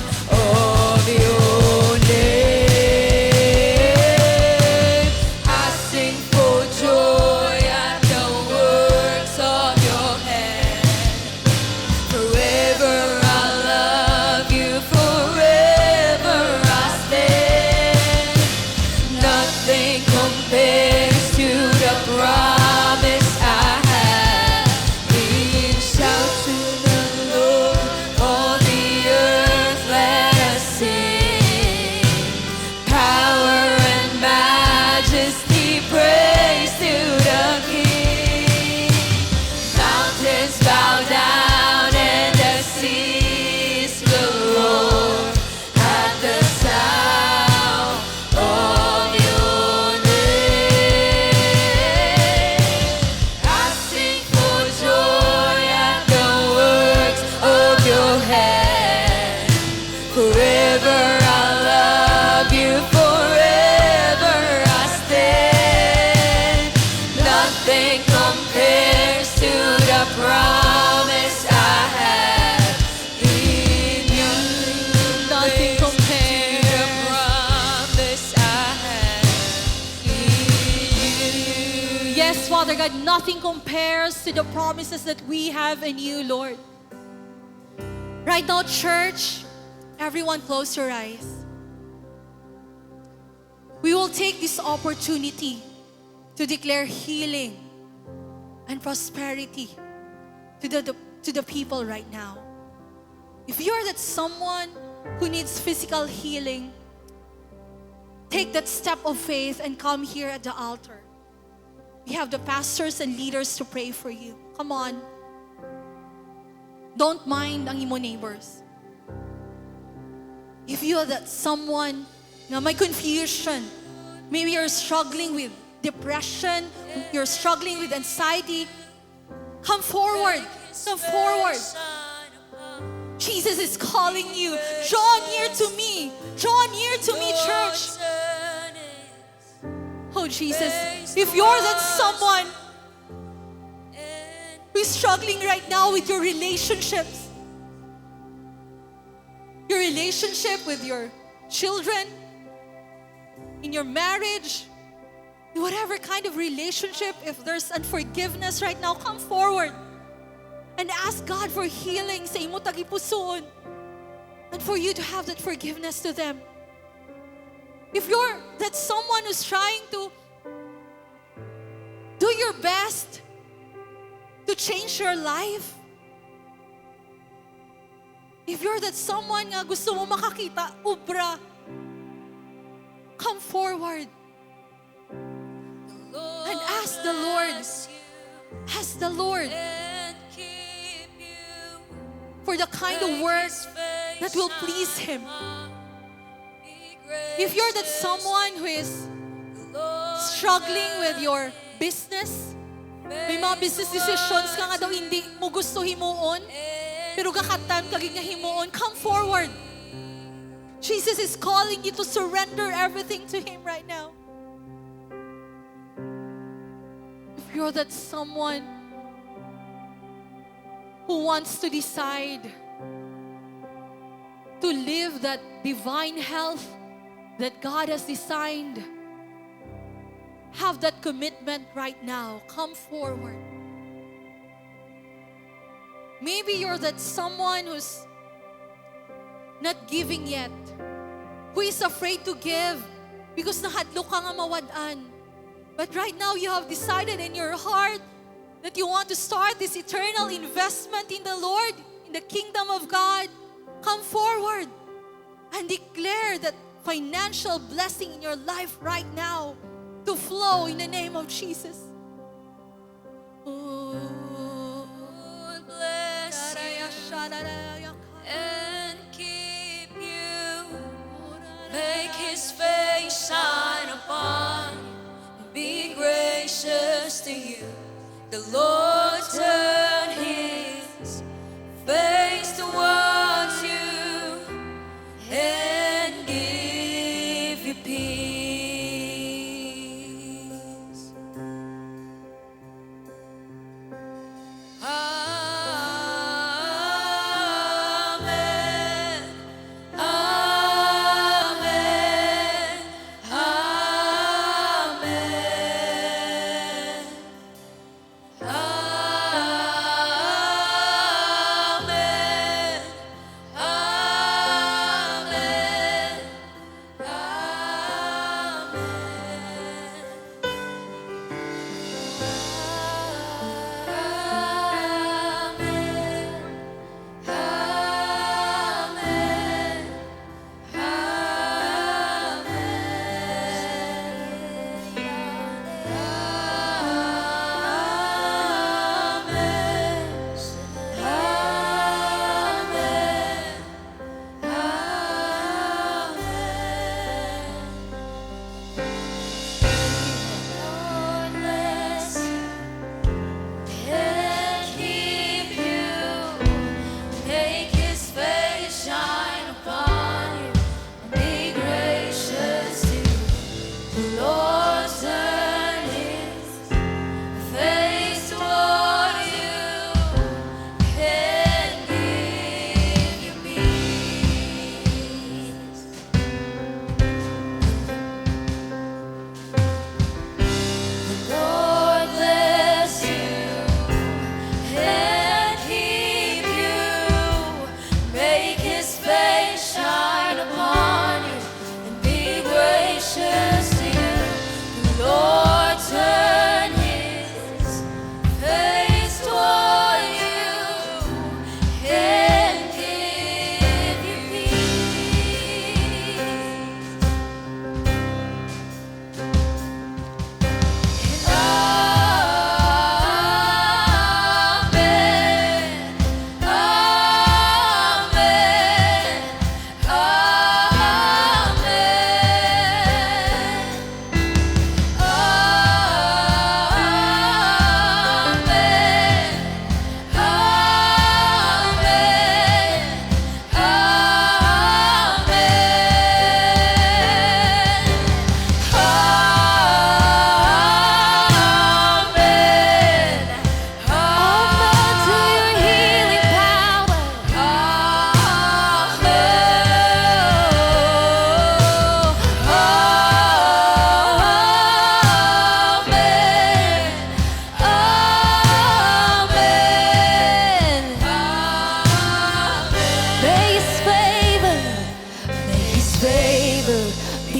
Father God, nothing compares to the promises that we have in you, Lord. Right now, church, everyone close your eyes. We will take this opportunity to declare healing and prosperity to the people right now. If you're that someone who needs physical healing, take that step of faith and come here at the altar. We have the pastors and leaders to pray for you. Come on. Don't mind ang imo neighbors. If you are that someone na may confusion, maybe you're struggling with depression, you're struggling with anxiety, come forward. Come forward. Jesus is calling you. Draw near to me. Draw near to me, church. Oh, Jesus, if you're that someone who's struggling right now with your relationships, your relationship with your children, in your marriage, in whatever kind of relationship, if there's unforgiveness right now, come forward and ask God for healing sa imo tagipusoon and for you to have that forgiveness to them. If you're that someone who's trying to do your best to change your life, if you're that someone nga gusto mo makakita ubra, come forward and ask the Lord. Ask the Lord for the kind of work that will please Him. If you're that someone who is struggling with your business, may mga business decisions ka nga daw hindi mo gusto himuon, pero kakatan kaging nga himuon, come forward. Jesus is calling you to surrender everything to Him right now. If you're that someone who wants to decide to live that divine health that God has designed, have that commitment right now. Come forward. Maybe you're that someone who's not giving yet, who is afraid to give because nahadlok ka nga mawadan. But right now you have decided in your heart that you want to start this eternal investment in the Lord, in the kingdom of God. Come forward and declare that financial blessing in your life right now to flow in the name of Jesus. Lord bless you and keep you. Make His face shine upon you. Be gracious to you. The Lord turn His face towards you and give you peace. Amen. Amen. Amen. Amen.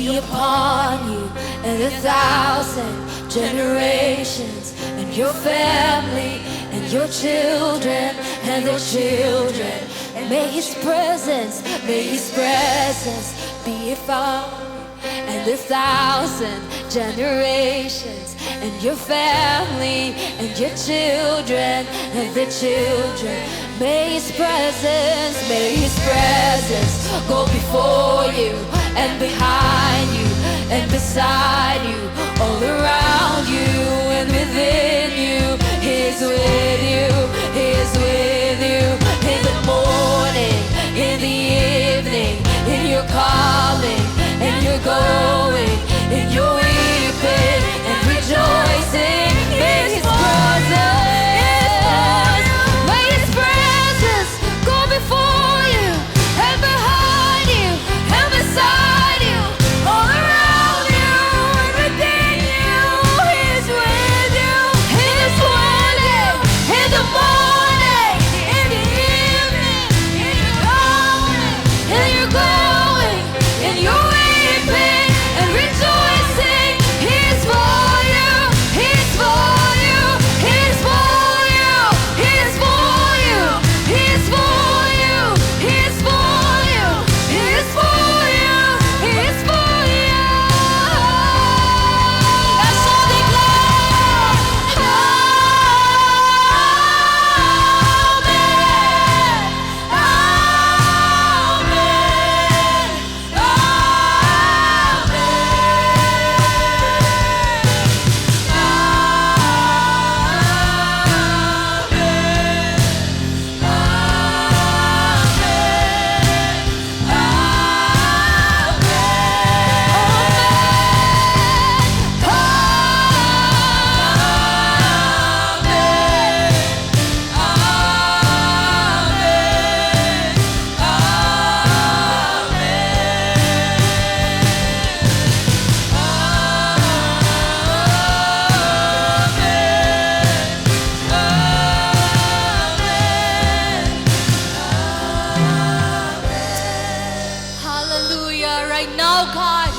be upon you and 1,000 generations, and your family and your children and their children. And may His presence be found and 1,000 generations, and your family and your children and their children. May His presence go before you and behind you and beside you, all around you and within you. He is with you, He is with you, in the morning, in the evening, in your coming and your going, in your weeping and rejoicing. May His presence go before you and behind you and beside you, all around you and within you. He is with you, He is with you, in the morning, in the evening, in your coming, in your going, in your weeping and rejoicing. He is for you, He is for you, He is for you, He is for you, He is for you, He is for you, He is for you, He is for you. That's all declare. Hallelujah. Right now, God,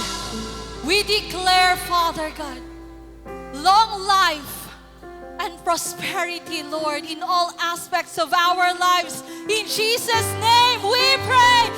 we declare, Father God, long life and prosperity, Lord, in all aspects of our lives. In Jesus' name we pray.